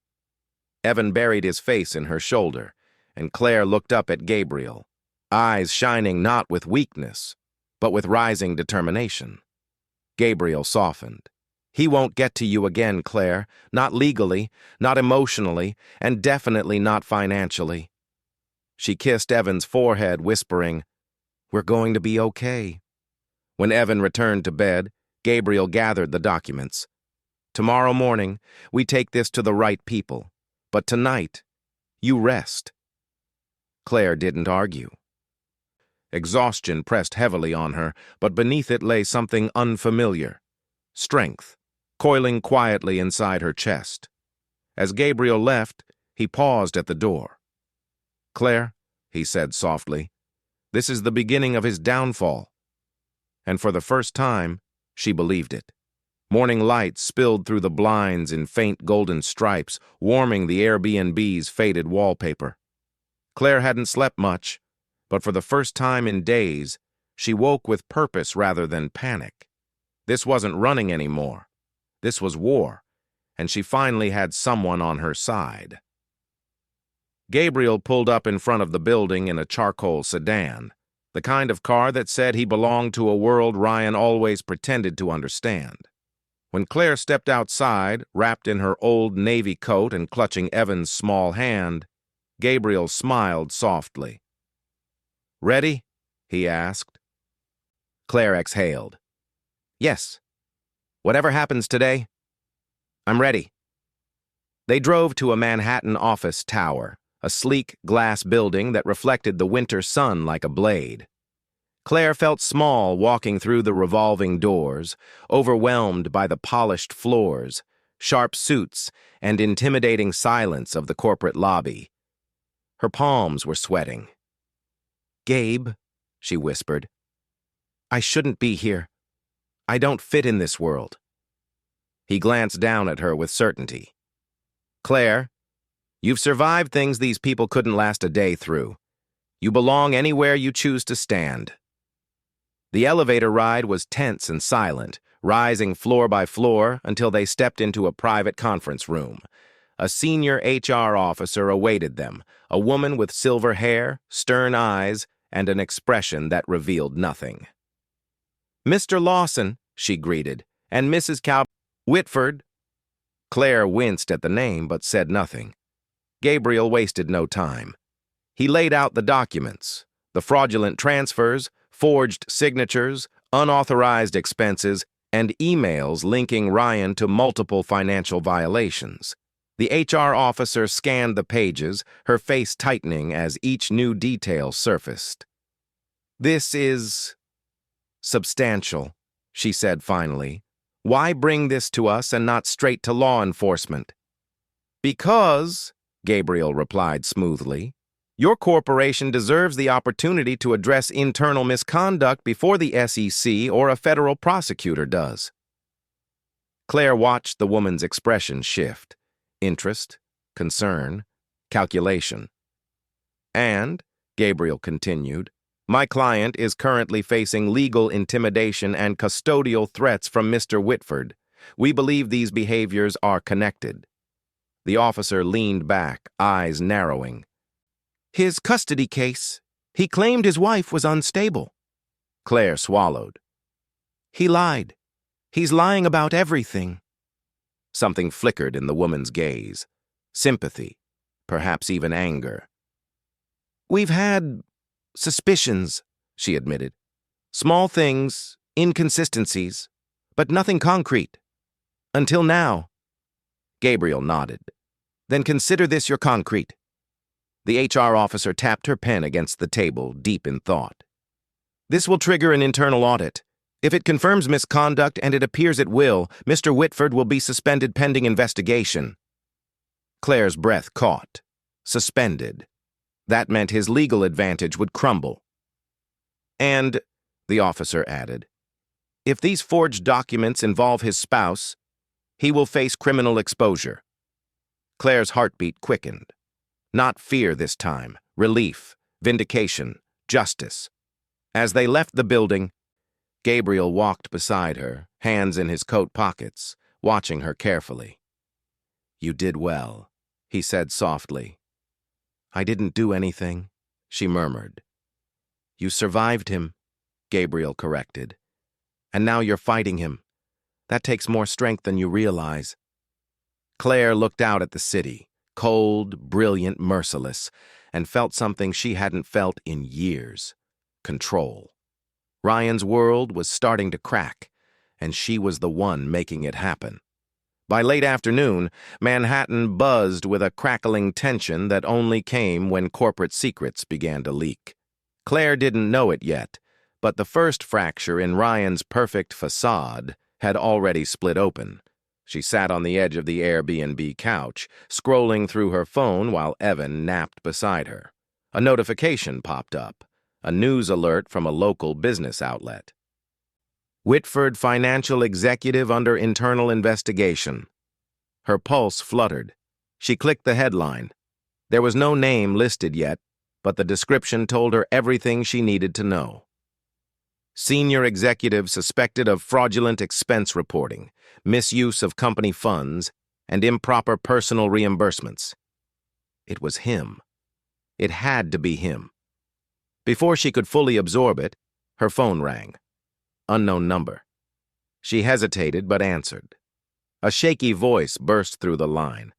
Evan buried his face in her shoulder, and Claire looked up at Gabriel, eyes shining not with weakness, but with rising determination. Gabriel softened. He won't get to you again, Claire, not legally, not emotionally, and definitely not financially. She kissed Evan's forehead, whispering, We're going to be okay. When Evan returned to bed, Gabriel gathered the documents. Tomorrow morning, we take this to the right people. But tonight, you rest. Claire didn't argue. Exhaustion pressed heavily on her, but beneath it lay something unfamiliar. Strength, coiling quietly inside her chest. As Gabriel left, He paused at the door. "Claire," he said softly, "this is the beginning of his downfall." And for the first time, she believed it. Morning light spilled through the blinds in faint golden stripes, warming the Airbnb's faded wallpaper. Claire hadn't slept much, but for the first time in days, she woke with purpose rather than panic. This wasn't running anymore. This was war, and she finally had someone on her side. Gabriel pulled up in front of the building in a charcoal sedan, the kind of car that said he belonged to a world Ryan always pretended to understand. When Claire stepped outside, wrapped in her old navy coat and clutching Evan's small hand, Gabriel smiled softly. "Ready?" he asked. Claire exhaled. "Yes. Whatever happens today, I'm ready." They drove to a Manhattan office tower, a sleek glass building that reflected the winter sun like a blade. Claire felt small walking through the revolving doors, overwhelmed by the polished floors, sharp suits, and intimidating silence of the corporate lobby. Her palms were sweating. "Gabe," she whispered, "I shouldn't be here. I don't fit in this world." He glanced down at her with certainty. "Claire, you've survived things these people couldn't last a day through. You belong anywhere you choose to stand." The elevator ride was tense and silent, rising floor by floor until they stepped into a private conference room. A senior HR officer awaited them, a woman with silver hair, stern eyes, and an expression that revealed nothing. "Mr. Lawson," she greeted, "and Mrs. Whitford." Claire winced at the name but said nothing. Gabriel wasted no time. He laid out the documents, the fraudulent transfers, forged signatures, unauthorized expenses, and emails linking Ryan to multiple financial violations. The HR officer scanned the pages, her face tightening as each new detail surfaced. "This is substantial," she said finally. "Why bring this to us and not straight to law enforcement?" "Because," Gabriel replied smoothly, "your corporation deserves the opportunity to address internal misconduct before the SEC or a federal prosecutor does." Claire watched the woman's expression shift. Interest, concern, calculation. "And," Gabriel continued, "my client is currently facing legal intimidation and custodial threats from Mr. Whitford. We believe these behaviors are connected." The officer leaned back, eyes narrowing. "His custody case. He claimed his wife was unstable." Claire swallowed. "He lied. He's lying about everything." Something flickered in the woman's gaze. Sympathy, perhaps even anger. "We've had suspicions," she admitted. "Small things, inconsistencies, but nothing concrete. Until now." Gabriel nodded. "Then consider this your concrete." The HR officer tapped her pen against the table, deep in thought. "This will trigger an internal audit. If it confirms misconduct, and it appears it will, Mr. Whitford will be suspended pending investigation." Claire's breath caught. Suspended. That meant his legal advantage would crumble. "And," the officer added, "if these forged documents involve his spouse, he will face criminal exposure." Claire's heartbeat quickened. Not fear this time, relief, vindication, justice. As they left the building, Gabriel walked beside her, hands in his coat pockets, watching her carefully. "You did well," he said softly. "I didn't do anything," she murmured. "You survived him," Gabriel corrected. "And now you're fighting him. That takes more strength than you realize." Claire looked out at the city, cold, brilliant, merciless, and felt something she hadn't felt in years. Control. Ryan's world was starting to crack, and she was the one making it happen. By late afternoon, Manhattan buzzed with a crackling tension that only came when corporate secrets began to leak. Claire didn't know it yet, but the first fracture in Ryan's perfect facade had already split open. She sat on the edge of the Airbnb couch, scrolling through her phone while Evan napped beside her. A notification popped up, a news alert from a local business outlet. Whitford financial executive under internal investigation. Her pulse fluttered. She clicked the headline. There was no name listed yet, but the description told her everything she needed to know. Senior executive suspected of fraudulent expense reporting, misuse of company funds, and improper personal reimbursements. It was him. It had to be him. Before she could fully absorb it, her phone rang. Unknown number. She hesitated but answered. A shaky voice burst through the line.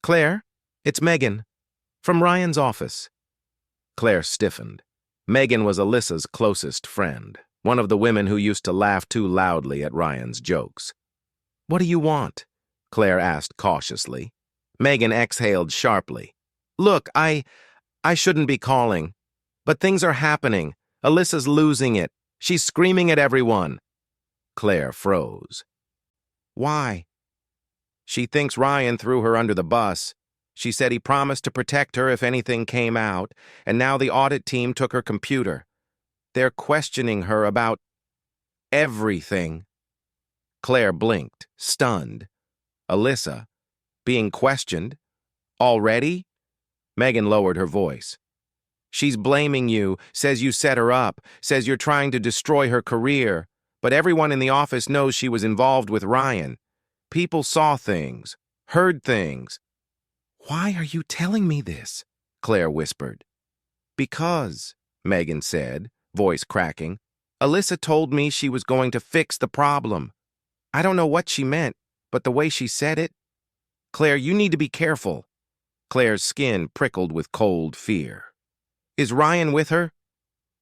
"Claire, it's Megan. From Ryan's office." Claire stiffened. Megan was Alyssa's closest friend, one of the women who used to laugh too loudly at Ryan's jokes. "What do you want?" Claire asked cautiously. Megan exhaled sharply. "Look, I shouldn't be calling, but things are happening. Alyssa's losing it. She's screaming at everyone." Claire froze. "Why?" "She thinks Ryan threw her under the bus. She said he promised to protect her if anything came out, and now the audit team took her computer. They're questioning her about everything." Claire blinked, stunned. Alyssa? Being questioned? Already? Megan lowered her voice. "She's blaming you, says you set her up, says you're trying to destroy her career. But everyone in the office knows she was involved with Ryan. People saw things, heard things." "Why are you telling me this?" Claire whispered. "Because," Megan said, voice cracking, "Alyssa told me she was going to fix the problem. I don't know what she meant, but the way she said it—" "Claire, you need to be careful." Claire's skin prickled with cold fear. "Is Ryan with her?"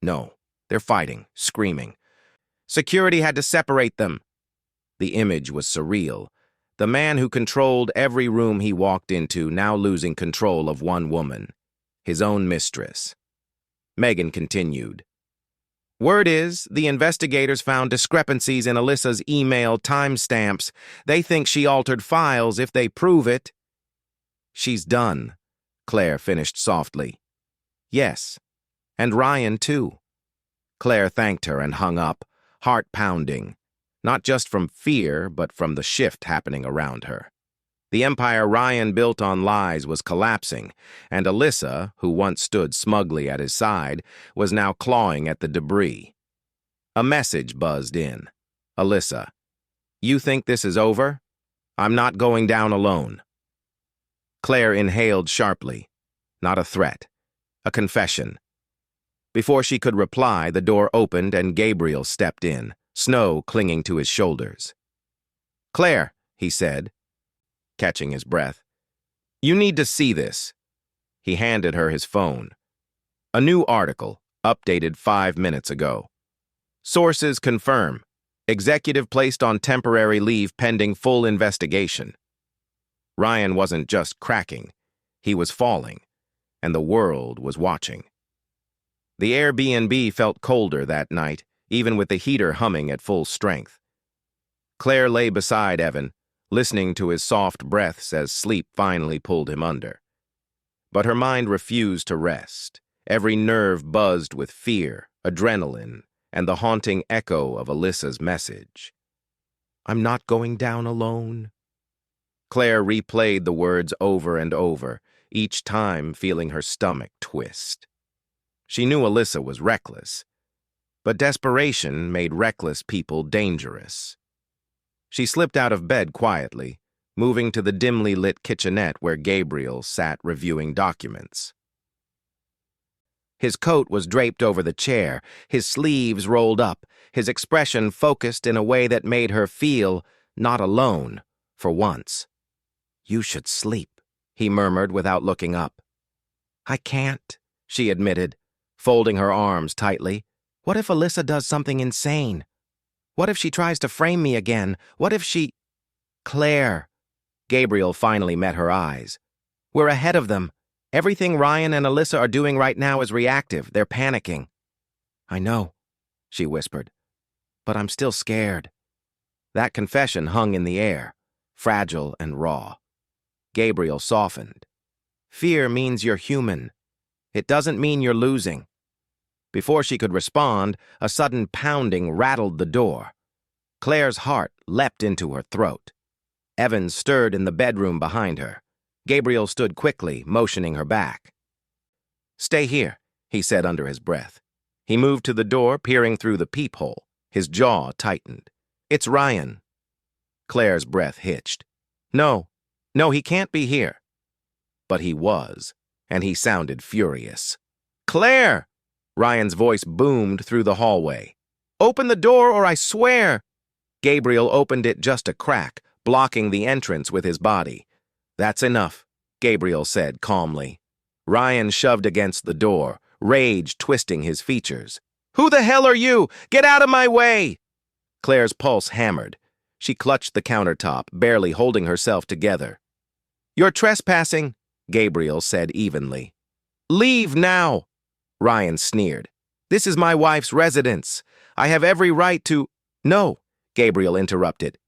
"No. They're fighting, screaming. Security had to separate them." The image was surreal. The man who controlled every room he walked into now losing control of one woman, his own mistress. Megan continued. "Word is, the investigators found discrepancies in Alyssa's email timestamps. They think she altered files if they prove it." "She's done," Claire finished softly. "Yes, and Ryan too." Claire thanked her and hung up, heart pounding, not just from fear, but from the shift happening around her. The empire Ryan built on lies was collapsing, and Alyssa, who once stood smugly at his side, was now clawing at the debris. A message buzzed in. "Alyssa, you think this is over? I'm not going down alone." Claire inhaled sharply. Not a threat. A confession. Before she could reply, the door opened and Gabriel stepped in, snow clinging to his shoulders. "Claire," he said, catching his breath, "you need to see this." He handed her his phone. A new article, updated 5 minutes ago. Sources confirm. Executive placed on temporary leave pending full investigation. Ryan wasn't just cracking. He was falling, and the world was watching. The Airbnb felt colder that night, even with the heater humming at full strength. Claire lay beside Evan, listening to his soft breaths as sleep finally pulled him under. But her mind refused to rest. Every nerve buzzed with fear, adrenaline, and the haunting echo of Alyssa's message. "I'm not going down alone." Claire replayed the words over and over, each time feeling her stomach twist. She knew Alyssa was reckless, but desperation made reckless people dangerous. She slipped out of bed quietly, moving to the dimly lit kitchenette where Gabriel sat reviewing documents. His coat was draped over the chair, his sleeves rolled up, his expression focused in a way that made her feel not alone, for once. "You should sleep," he murmured without looking up. "I can't," she admitted, folding her arms tightly. "What if Alyssa does something insane? What if she tries to frame me again? What if she—" "Claire." Gabriel finally met her eyes. "We're ahead of them. Everything Ryan and Alyssa are doing right now is reactive. They're panicking." "I know," she whispered, "but I'm still scared." That confession hung in the air, fragile and raw. Gabriel softened. Fear means you're human. It doesn't mean you're losing. Before she could respond, a sudden pounding rattled the door. Claire's heart leapt into her throat. Evan stirred in the bedroom behind her. Gabriel stood quickly, motioning her back. "Stay here," he said under his breath. He moved to the door, peering through the peephole. His jaw tightened. "It's Ryan." Claire's breath hitched. No, he can't be here." But he was, and he sounded furious. "Claire!" Ryan's voice boomed through the hallway. "Open the door or I swear!" Gabriel opened it just a crack, blocking the entrance with his body. "That's enough," Gabriel said calmly. Ryan shoved against the door, rage twisting his features. "Who the hell are you? Get out of my way!" Claire's pulse hammered. She clutched the countertop, barely holding herself together. "You're trespassing," Gabriel said evenly. "Leave now!" Ryan sneered. "This is my wife's residence. I have every right to—" "No," Gabriel interrupted.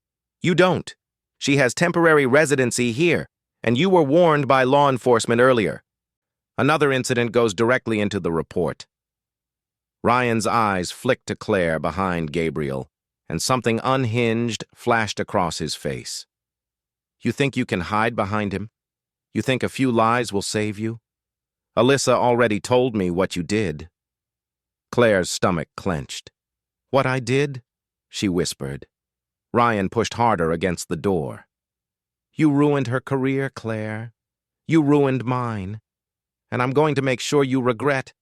"You don't. She has temporary residency here, and you were warned by law enforcement earlier." Another incident goes directly into the report. Ryan's eyes flicked to Claire behind Gabriel, and something unhinged flashed across his face. "You think you can hide behind him? You think a few lies will save you? Alyssa already told me what you did." Claire's stomach clenched. "What I did?" she whispered. Ryan pushed harder against the door. "You ruined her career, Claire. You ruined mine. And I'm going to make sure you regret—"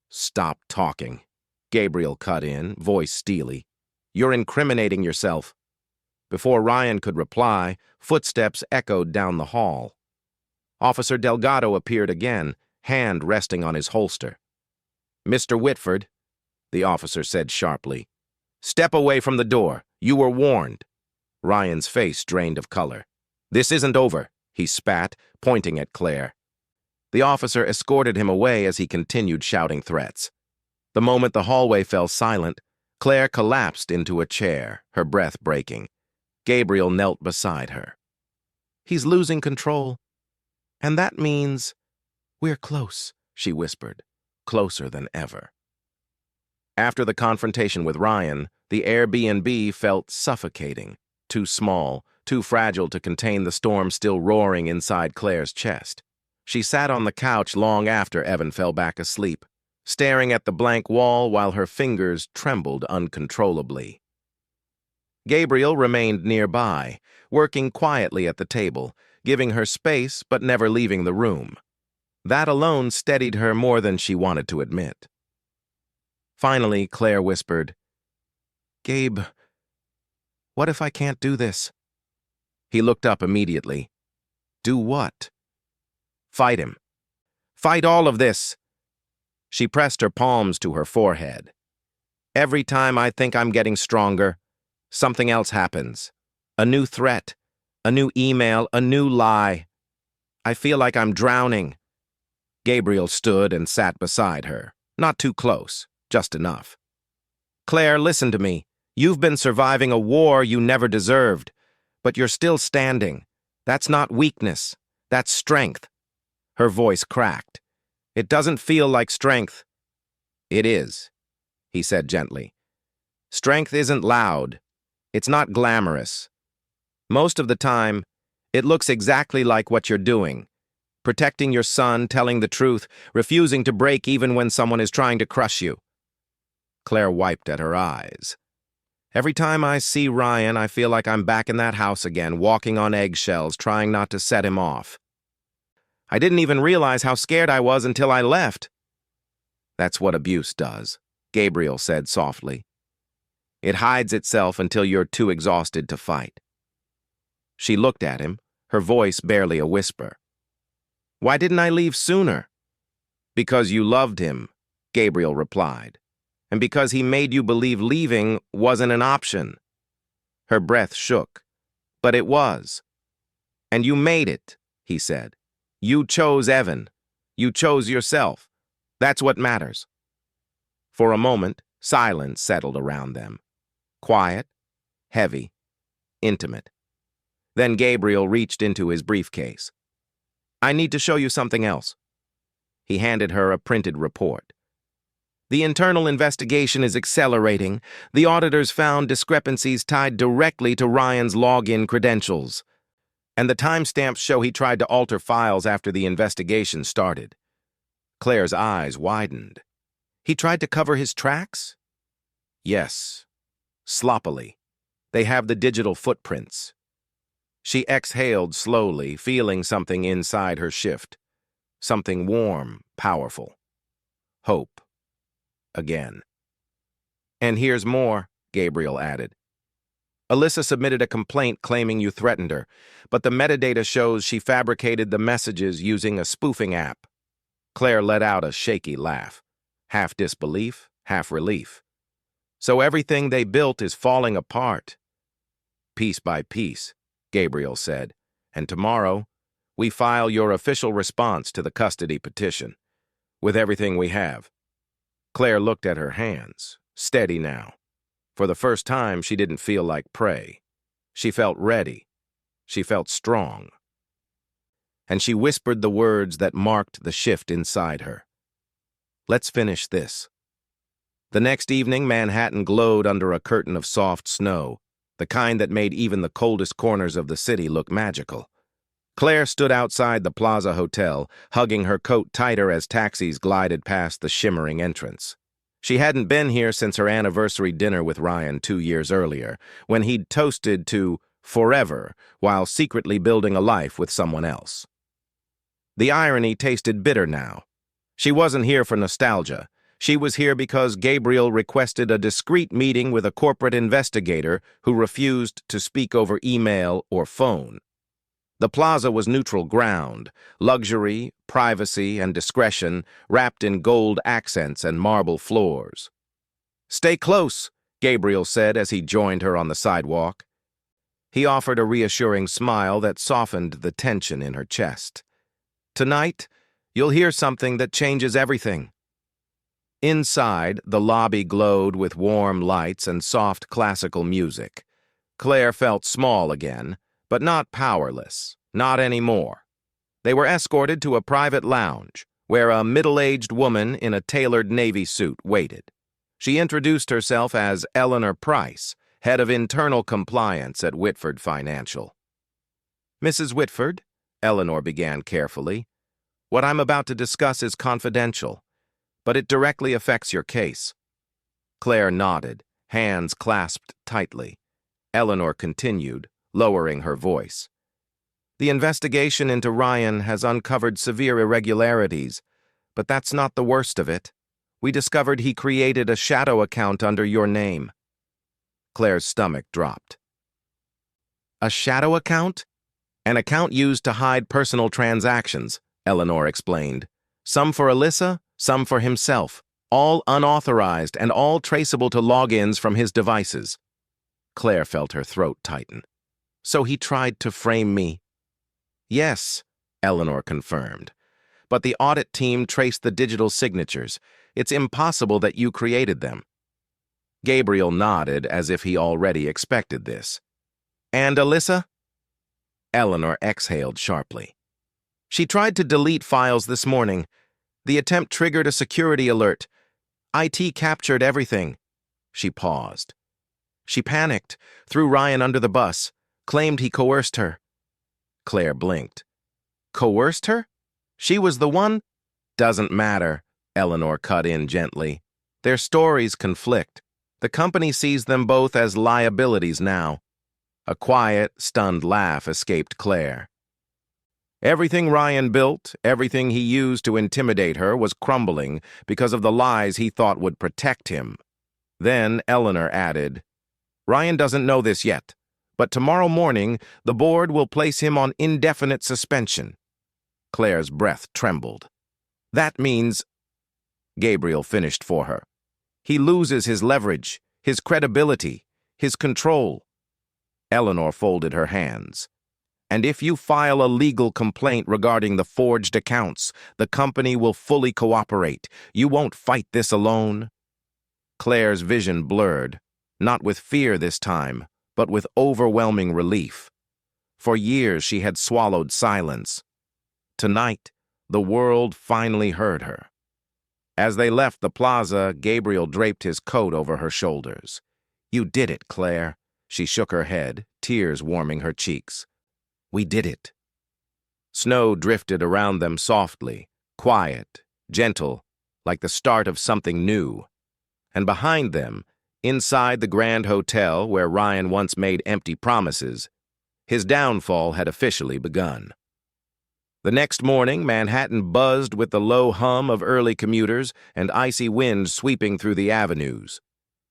"Stop talking," Gabriel cut in, voice steely. "You're incriminating yourself." Before Ryan could reply, footsteps echoed down the hall. Officer Delgado appeared again, hand resting on his holster. "Mr. Whitford," the officer said sharply, "step away from the door. You were warned." Ryan's face drained of color. "This isn't over," he spat, pointing at Claire. The officer escorted him away as he continued shouting threats. The moment the hallway fell silent, Claire collapsed into a chair, her breath breaking. Gabriel knelt beside her. "He's losing control. And that means—" "We're close," she whispered, closer than ever. After the confrontation with Ryan, the Airbnb felt suffocating, too small, too fragile to contain the storm still roaring inside Claire's chest. She sat on the couch long after Evan fell back asleep, staring at the blank wall while her fingers trembled uncontrollably. Gabriel remained nearby, working quietly at the table, giving her space but never leaving the room. That alone steadied her more than she wanted to admit. Finally, Claire whispered, "Gabe, what if I can't do this?" He looked up immediately. "Do what?" "Fight him. Fight all of this." She pressed her palms to her forehead. "Every time I think I'm getting stronger, something else happens. A new threat, a new email, a new lie. I feel like I'm drowning." Gabriel stood and sat beside her, not too close, just enough. "Claire, listen to me. You've been surviving a war you never deserved, but you're still standing. That's not weakness. That's strength." Her voice cracked. "It doesn't feel like strength." "It is," he said gently. "Strength isn't loud. It's not glamorous. Most of the time, it looks exactly like what you're doing. Protecting your son, telling the truth, refusing to break even when someone is trying to crush you." Claire wiped at her eyes. "Every time I see Ryan, I feel like I'm back in that house again, walking on eggshells, trying not to set him off. I didn't even realize how scared I was until I left." "That's what abuse does," Gabriel said softly. "It hides itself until you're too exhausted to fight." She looked at him, her voice barely a whisper. "Why didn't I leave sooner?" "Because you loved him," Gabriel replied, "and because he made you believe leaving wasn't an option." Her breath shook. "But it was. And you made it," he said. "You chose Evan. You chose yourself. That's what matters." For a moment, silence settled around them. Quiet, heavy, intimate. Then Gabriel reached into his briefcase. "I need to show you something else." He handed her a printed report. "The internal investigation is accelerating. The auditors found discrepancies tied directly to Ryan's login credentials. And the timestamps show he tried to alter files after the investigation started." Claire's eyes widened. "He tried to cover his tracks?" "Yes. Sloppily. They have the digital footprints." She exhaled slowly, feeling something inside her shift. Something warm, powerful. Hope. Again. "And here's more," Gabriel added. "Alyssa submitted a complaint claiming you threatened her, but the metadata shows she fabricated the messages using a spoofing app." Claire let out a shaky laugh, half disbelief, half relief. "So everything they built is falling apart." "Piece by piece," Gabriel said, "and tomorrow, we file your official response to the custody petition, with everything we have." Claire looked at her hands, steady now. For the first time, she didn't feel like prey. She felt ready. She felt strong. And she whispered the words that marked the shift inside her. "Let's finish this." The next evening, Manhattan glowed under a curtain of soft snow, the kind that made even the coldest corners of the city look magical. Claire stood outside the Plaza Hotel, hugging her coat tighter as taxis glided past the shimmering entrance. She hadn't been here since her anniversary dinner with Ryan 2 years earlier, when he'd toasted to forever while secretly building a life with someone else. The irony tasted bitter now. She wasn't here for nostalgia. She was here because Gabriel requested a discreet meeting with a corporate investigator who refused to speak over email or phone. The plaza was neutral ground, luxury, privacy, and discretion wrapped in gold accents and marble floors. "Stay close," Gabriel said as he joined her on the sidewalk. He offered a reassuring smile that softened the tension in her chest. "Tonight, you'll hear something that changes everything." Inside, the lobby glowed with warm lights and soft classical music. Claire felt small again, but not powerless, not anymore. They were escorted to a private lounge, where a middle-aged woman in a tailored navy suit waited. She introduced herself as Eleanor Price, head of internal compliance at Whitford Financial. "Mrs. Whitford," Eleanor began carefully, "what I'm about to discuss is confidential, but it directly affects your case." Claire nodded, hands clasped tightly. Eleanor continued, lowering her voice. "The investigation into Ryan has uncovered severe irregularities, but that's not the worst of it. We discovered he created a shadow account under your name." Claire's stomach dropped. "A shadow account?" "An account used to hide personal transactions," Eleanor explained. "Some for Alyssa, some for himself, all unauthorized and all traceable to logins from his devices." Claire felt her throat tighten. "So he tried to frame me?" "Yes," Eleanor confirmed. "But the audit team traced the digital signatures. It's impossible that you created them." Gabriel nodded as if he already expected this. "And Alyssa?" Eleanor exhaled sharply. "She tried to delete files this morning. The attempt triggered a security alert. IT captured everything." She paused. "She panicked, threw Ryan under the bus, claimed he coerced her." Claire blinked. "Coerced her? She was the one?" "Doesn't matter," Eleanor cut in gently. "Their stories conflict. The company sees them both as liabilities now." A quiet, stunned laugh escaped Claire. Everything Ryan built, everything he used to intimidate her, was crumbling because of the lies he thought would protect him. Then Eleanor added, "Ryan doesn't know this yet, but tomorrow morning the board will place him on indefinite suspension." Claire's breath trembled. "That means—" Gabriel finished for her. "He loses his leverage, his credibility, his control." Eleanor folded her hands. "And if you file a legal complaint regarding the forged accounts, the company will fully cooperate. You won't fight this alone." Claire's vision blurred, not with fear this time, but with overwhelming relief. For years she had swallowed silence. Tonight, the world finally heard her. As they left the plaza, Gabriel draped his coat over her shoulders. "You did it, Claire." She shook her head, tears warming her cheeks. "We did it." Snow drifted around them softly, quiet, gentle, like the start of something new. And behind them, inside the Grand Hotel where Ryan once made empty promises, his downfall had officially begun. The next morning, Manhattan buzzed with the low hum of early commuters and icy winds sweeping through the avenues.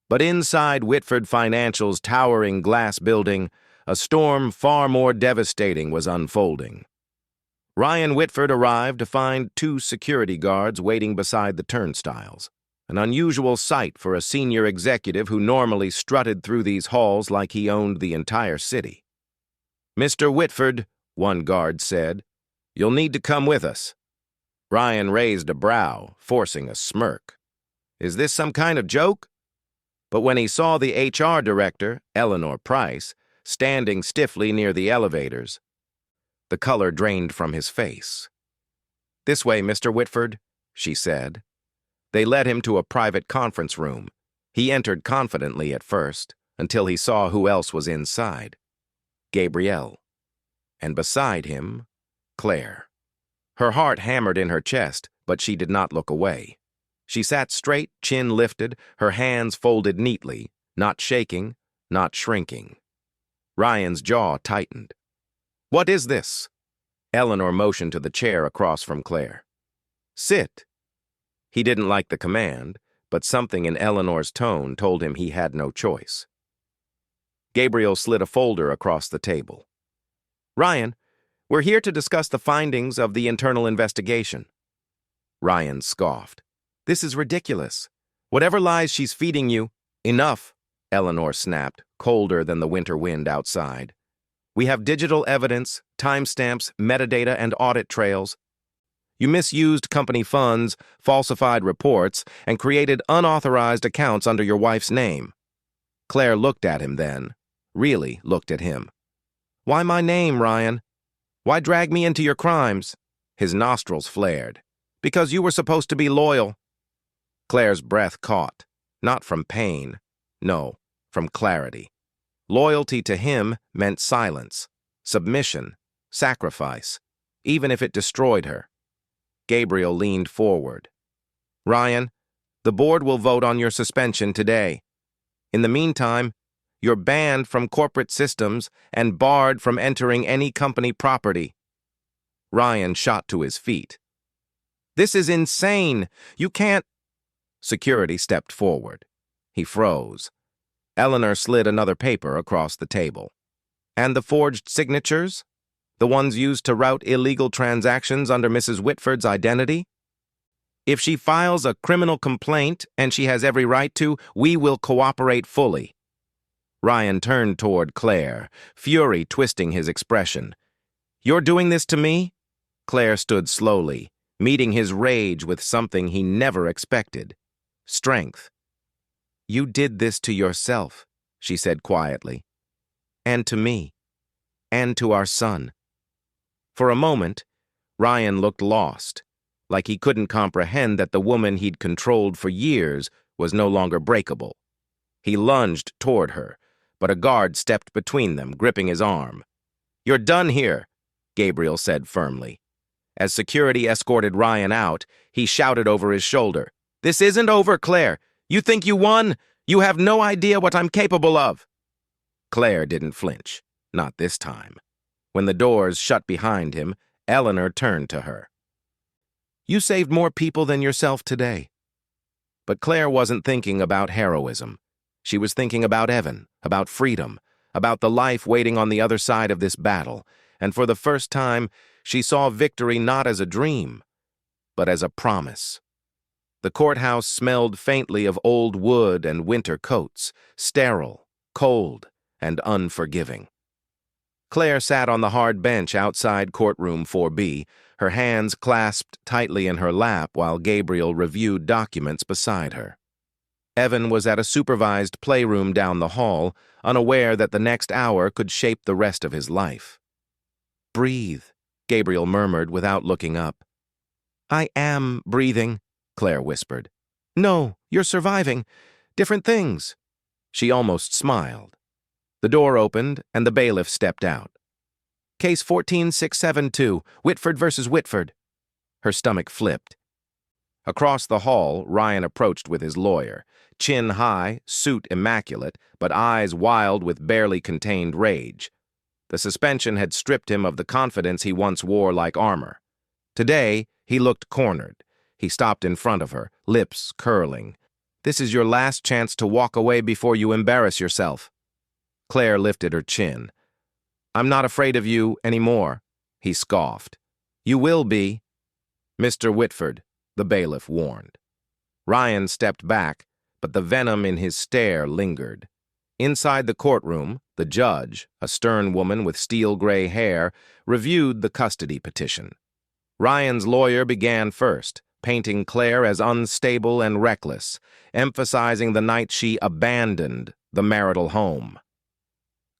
But inside Whitford Financial's towering glass building, a storm far more devastating was unfolding. Ryan Whitford arrived to find 2 security guards waiting beside the turnstiles, an unusual sight for a senior executive who normally strutted through these halls like he owned the entire city. "Mr. Whitford," one guard said, "you'll need to come with us." Ryan raised a brow, forcing a smirk. Is this some kind of joke? But when he saw the HR director, Eleanor Price, standing stiffly near the elevators, the color drained from his face. "This way, Mr. Whitford," she said. They led him to a private conference room. He entered confidently at first, until he saw who else was inside. Gabrielle. And beside him, Claire. Her heart hammered in her chest, but she did not look away. She sat straight, chin lifted, her hands folded neatly, not shaking, not shrinking. Ryan's jaw tightened. "What is this?" Eleanor motioned to the chair across from Claire. "Sit." He didn't like the command, but something in Eleanor's tone told him he had no choice. Gabriel slid a folder across the table. "Ryan, we're here to discuss the findings of the internal investigation." Ryan scoffed. "This is ridiculous. Whatever lies she's feeding you—" "Enough," Eleanor snapped, colder than the winter wind outside. "We have digital evidence, timestamps, metadata, and audit trails. You misused company funds, falsified reports, and created unauthorized accounts under your wife's name." Claire looked at him then, really looked at him. "Why my name, Ryan? Why drag me into your crimes?" His nostrils flared. "Because you were supposed to be loyal." Claire's breath caught, not from pain, no, from clarity. Loyalty to him meant silence, submission, sacrifice, even if it destroyed her. Gabriel leaned forward. "Ryan, the board will vote on your suspension today. In the meantime, you're banned from corporate systems and barred from entering any company property." Ryan shot to his feet. "This is insane! You can't—" Security stepped forward. He froze. Eleanor slid another paper across the table. "And the forged signatures? The ones used to route illegal transactions under Mrs. Whitford's identity? If she files a criminal complaint, and she has every right to, we will cooperate fully." Ryan turned toward Claire, fury twisting his expression. "You're doing this to me?" Claire stood slowly, meeting his rage with something he never expected. Strength. "You did this to yourself," she said quietly. "And to me. And to our son." For a moment, Ryan looked lost, like he couldn't comprehend that the woman he'd controlled for years was no longer breakable. He lunged toward her, but a guard stepped between them, gripping his arm. "You're done here," Gabriel said firmly. As security escorted Ryan out, he shouted over his shoulder, "This isn't over, Claire. You think you won? You have no idea what I'm capable of." Claire didn't flinch, not this time. When the doors shut behind him, Eleanor turned to her. "You saved more people than yourself today." But Claire wasn't thinking about heroism. She was thinking about Evan, about freedom, about the life waiting on the other side of this battle, and for the first time, she saw victory not as a dream, but as a promise. The courthouse smelled faintly of old wood and winter coats, sterile, cold, and unforgiving. Claire sat on the hard bench outside courtroom 4B, her hands clasped tightly in her lap while Gabriel reviewed documents beside her. Evan was at a supervised playroom down the hall, unaware that the next hour could shape the rest of his life. Breathe, Gabriel murmured without looking up. I am breathing, Claire whispered. No, you're surviving. Different things. She almost smiled. The door opened, and the bailiff stepped out. Case 14672, Whitford versus Whitford. Her stomach flipped. Across the hall, Ryan approached with his lawyer, chin high, suit immaculate, but eyes wild with barely contained rage. The suspension had stripped him of the confidence he once wore like armor. Today, he looked cornered. He stopped in front of her, lips curling. This is your last chance to walk away before you embarrass yourself. Claire lifted her chin. I'm not afraid of you anymore, he scoffed. You will be. Mr. Whitford, the bailiff warned. Ryan stepped back, but the venom in his stare lingered. Inside the courtroom, the judge, a stern woman with steel-gray hair, reviewed the custody petition. Ryan's lawyer began first, painting Claire as unstable and reckless, emphasizing the night she abandoned the marital home.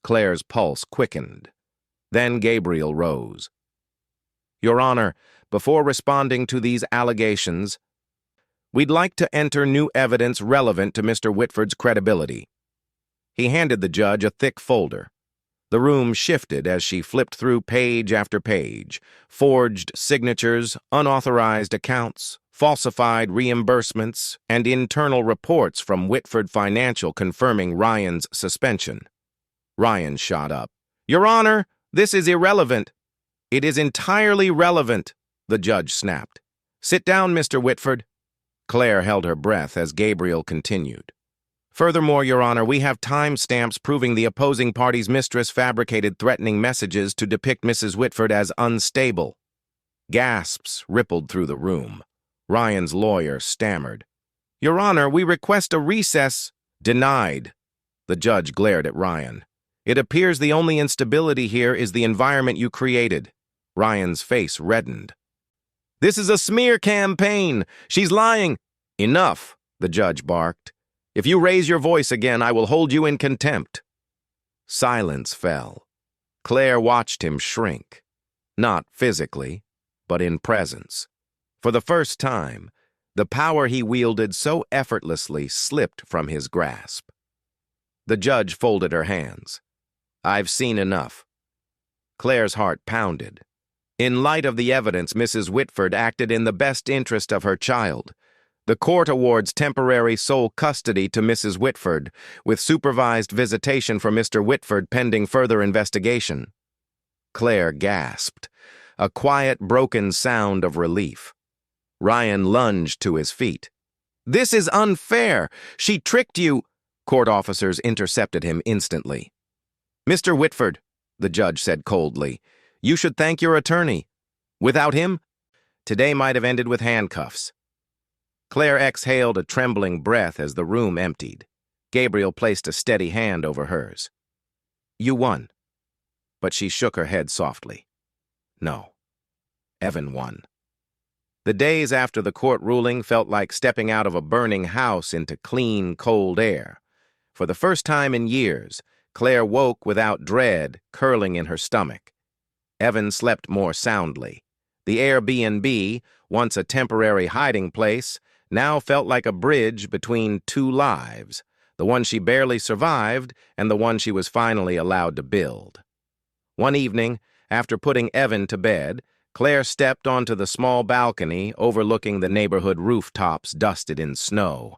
Claire's pulse quickened. Then Gabriel rose. Your Honor, before responding to these allegations, we'd like to enter new evidence relevant to Mr. Whitford's credibility. He handed the judge a thick folder. The room shifted as she flipped through page after page, forged signatures, unauthorized accounts, falsified reimbursements, and internal reports from Whitford Financial confirming Ryan's suspension. Ryan shot up. Your Honor, this is irrelevant. It is entirely relevant, the judge snapped. Sit down, Mr. Whitford. Claire held her breath as Gabriel continued. Furthermore, Your Honor, we have timestamps proving the opposing party's mistress fabricated threatening messages to depict Mrs. Whitford as unstable. Gasps rippled through the room. Ryan's lawyer stammered. Your Honor, we request a recess. Denied. The judge glared at Ryan. It appears the only instability here is the environment you created. Ryan's face reddened. This is a smear campaign. She's lying. Enough, the judge barked. If you raise your voice again, I will hold you in contempt. Silence fell. Claire watched him shrink. Not physically, but in presence. For the first time, the power he wielded so effortlessly slipped from his grasp. The judge folded her hands. I've seen enough. Claire's heart pounded. In light of the evidence, Mrs. Whitford acted in the best interest of her child. The court awards temporary sole custody to Mrs. Whitford, with supervised visitation for Mr. Whitford pending further investigation. Claire gasped, a quiet, broken sound of relief. Ryan lunged to his feet. This is unfair! She tricked you! Court officers intercepted him instantly. Mr. Whitford, the judge said coldly, you should thank your attorney. Without him, today might have ended with handcuffs. Claire exhaled a trembling breath as the room emptied. Gabriel placed a steady hand over hers. You won. But she shook her head softly. No. Evan won. The days after the court ruling felt like stepping out of a burning house into clean, cold air. For the first time in years, Claire woke without dread curling in her stomach. Evan slept more soundly. The Airbnb, once a temporary hiding place, now felt like a bridge between two lives, the one she barely survived and the one she was finally allowed to build. One evening, after putting Evan to bed, Claire stepped onto the small balcony overlooking the neighborhood rooftops dusted in snow.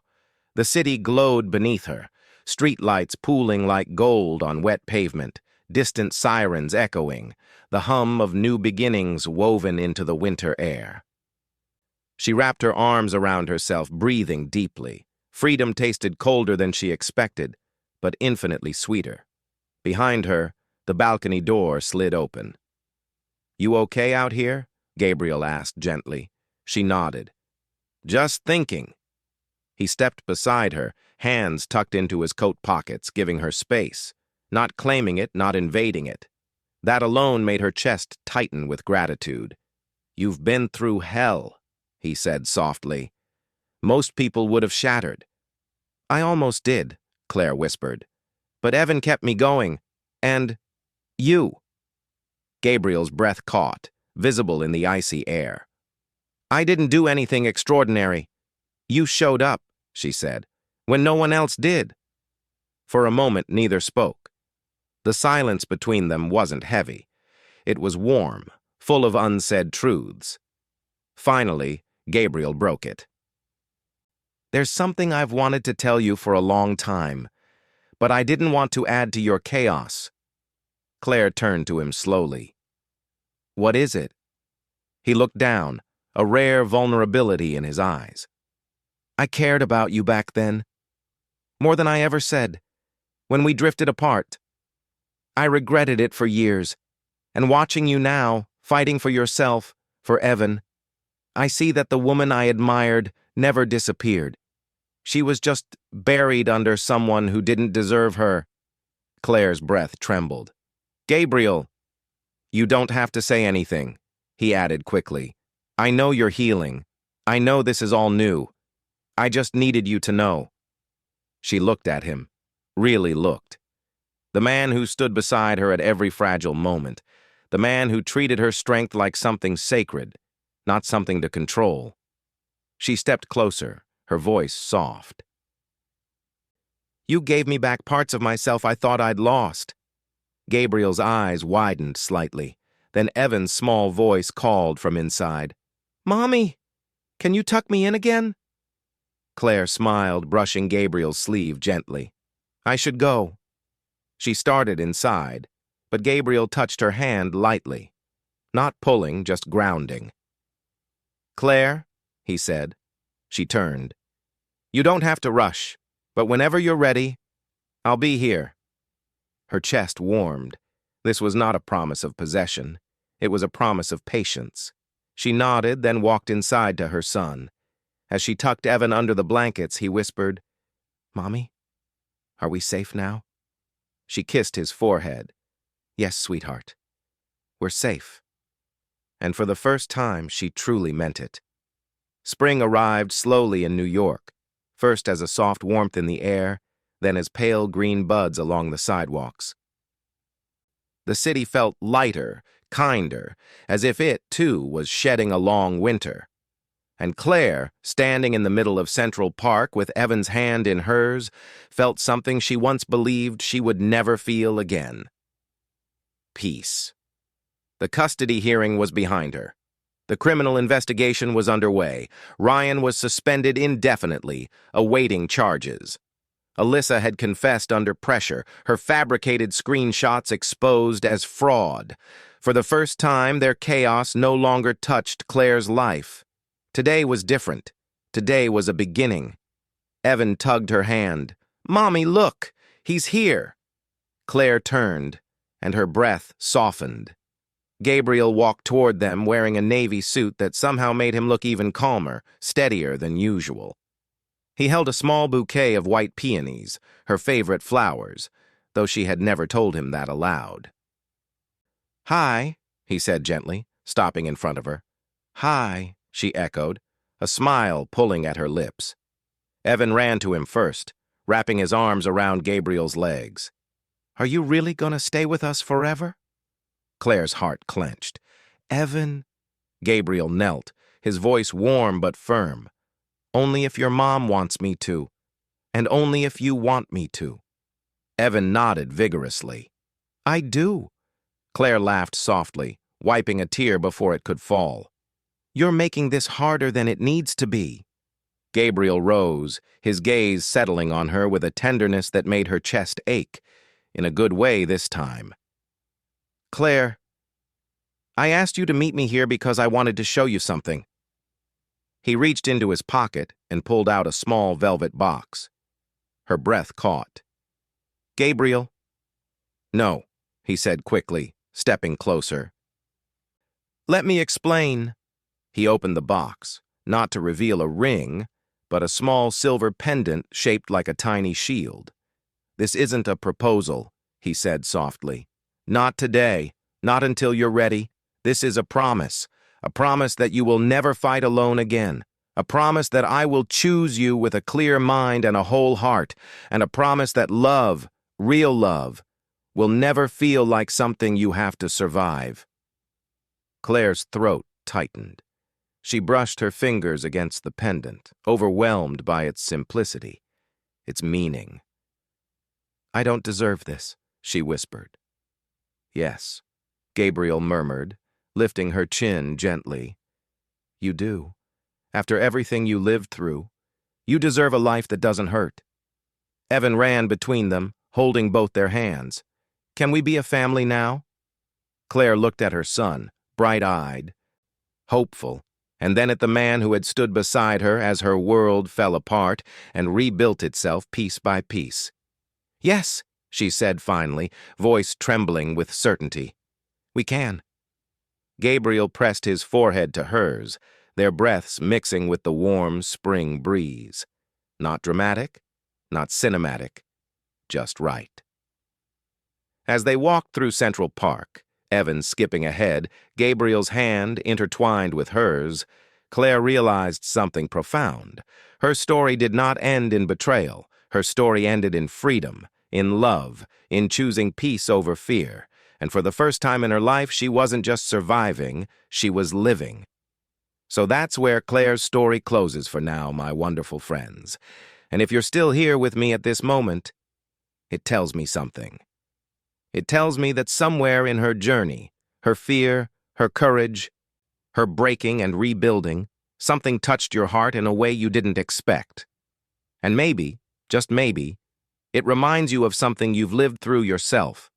The city glowed beneath her, streetlights pooling like gold on wet pavement, distant sirens echoing, the hum of new beginnings woven into the winter air. She wrapped her arms around herself, breathing deeply. Freedom tasted colder than she expected, but infinitely sweeter. Behind her, the balcony door slid open. You okay out here? Gabriel asked gently. She nodded. Just thinking. He stepped beside her, hands tucked into his coat pockets, giving her space, not claiming it, not invading it. That alone made her chest tighten with gratitude. You've been through hell, he said softly. Most people would have shattered. I almost did, Claire whispered. But Evan kept me going. And you. Gabriel's breath caught, visible in the icy air. "I didn't do anything extraordinary. You showed up," she said, "when no one else did." For a moment, neither spoke. The silence between them wasn't heavy. It was warm, full of unsaid truths. Finally, Gabriel broke it. "There's something I've wanted to tell you for a long time, but I didn't want to add to your chaos." Claire turned to him slowly. "What is it?" He looked down, a rare vulnerability in his eyes. "I cared about you back then, more than I ever said, when we drifted apart. I regretted it for years, and watching you now, fighting for yourself, for Evan, I see that the woman I admired never disappeared. She was just buried under someone who didn't deserve her." Claire's breath trembled. "Gabriel, you don't have to say anything," he added quickly. "I know you're healing. I know this is all new. I just needed you to know." She looked at him, really looked. The man who stood beside her at every fragile moment, the man who treated her strength like something sacred, not something to control. She stepped closer, her voice soft. "You gave me back parts of myself I thought I'd lost." Gabriel's eyes widened slightly. Then Evan's small voice called from inside. "Mommy, can you tuck me in again?" Claire smiled, brushing Gabriel's sleeve gently. "I should go." She started inside, but Gabriel touched her hand lightly. Not pulling, just grounding. "Claire," he said. She turned. "You don't have to rush, but whenever you're ready, I'll be here." Her chest warmed. This was not a promise of possession. It was a promise of patience. She nodded, then walked inside to her son. As she tucked Evan under the blankets, he whispered, "Mommy, are we safe now?" She kissed his forehead. "Yes, sweetheart. We're safe." And for the first time, she truly meant it. Spring arrived slowly in New York, first as a soft warmth in the air, then as pale green buds along the sidewalks. The city felt lighter, kinder, as if it, too, was shedding a long winter. And Claire, standing in the middle of Central Park with Evan's hand in hers, felt something she once believed she would never feel again. Peace. The custody hearing was behind her. The criminal investigation was underway. Ryan was suspended indefinitely, awaiting charges. Alyssa had confessed under pressure, her fabricated screenshots exposed as fraud. For the first time, their chaos no longer touched Claire's life. Today was different. Today was a beginning. Evan tugged her hand. "Mommy, look! He's here!" Claire turned, and her breath softened. Gabriel walked toward them wearing a navy suit that somehow made him look even calmer, steadier than usual. He held a small bouquet of white peonies, her favorite flowers, though she had never told him that aloud. "Hi," he said gently, stopping in front of her. "Hi," she echoed, a smile pulling at her lips. Evan ran to him first, wrapping his arms around Gabriel's legs. "Are you really gonna stay with us forever?" Claire's heart clenched. "Evan," Gabriel knelt, his voice warm but firm. "Only if your mom wants me to, and only if you want me to." Evan nodded vigorously. "I do." Claire laughed softly, wiping a tear before it could fall. "You're making this harder than it needs to be." Gabriel rose, his gaze settling on her with a tenderness that made her chest ache, in a good way this time. "Claire, I asked you to meet me here because I wanted to show you something." He reached into his pocket and pulled out a small velvet box. Her breath caught. "Gabriel?" "No," he said quickly, stepping closer. "Let me explain." He opened the box, not to reveal a ring, but a small silver pendant shaped like a tiny shield. "This isn't a proposal," he said softly. "Not today, not until you're ready. This is a promise that you will never fight alone again, a promise that I will choose you with a clear mind and a whole heart, and a promise that love, real love, will never feel like something you have to survive." Claire's throat tightened. She brushed her fingers against the pendant, overwhelmed by its simplicity, its meaning. "I don't deserve this," she whispered. "Yes," Gabriel murmured, lifting her chin gently. "You do. After everything you lived through, you deserve a life that doesn't hurt." Evan ran between them, holding both their hands. "Can we be a family now?" Claire looked at her son, bright-eyed, hopeful, and then at the man who had stood beside her as her world fell apart and rebuilt itself piece by piece. "Yes," she said finally, voice trembling with certainty. "We can." Gabriel pressed his forehead to hers, their breaths mixing with the warm spring breeze. Not dramatic, not cinematic, just right. As they walked through Central Park, Evan skipping ahead, Gabriel's hand intertwined with hers, Claire realized something profound. Her story did not end in betrayal. Her story ended in freedom, in love, in choosing peace over fear. And for the first time in her life, she wasn't just surviving, she was living. So that's where Claire's story closes for now, my wonderful friends. And if you're still here with me at this moment, it tells me something. It tells me that somewhere in her journey, her fear, her courage, her breaking and rebuilding, something touched your heart in a way you didn't expect. And maybe, just maybe, it reminds you of something you've lived through yourself.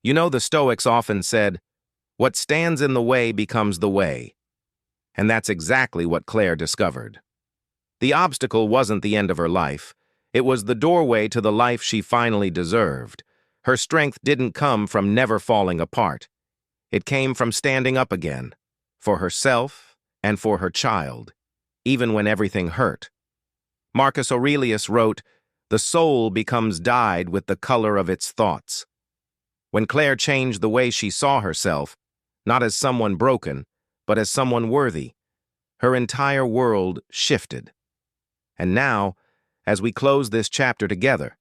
You know, the Stoics often said, "What stands in the way becomes the way." And that's exactly what Claire discovered. The obstacle wasn't the end of her life. It was the doorway to the life she finally deserved. Her strength didn't come from never falling apart. It came from standing up again, for herself and for her child, even when everything hurt. Marcus Aurelius wrote, "The soul becomes dyed with the color of its thoughts." When Claire changed the way she saw herself, not as someone broken, but as someone worthy, her entire world shifted. And now, as we close this chapter together,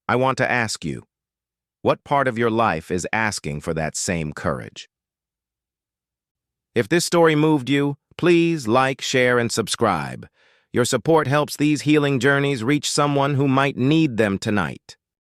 I want to ask you, what part of your life is asking for that same courage? If this story moved you, please like, share, and subscribe. Your support helps these healing journeys reach someone who might need them tonight.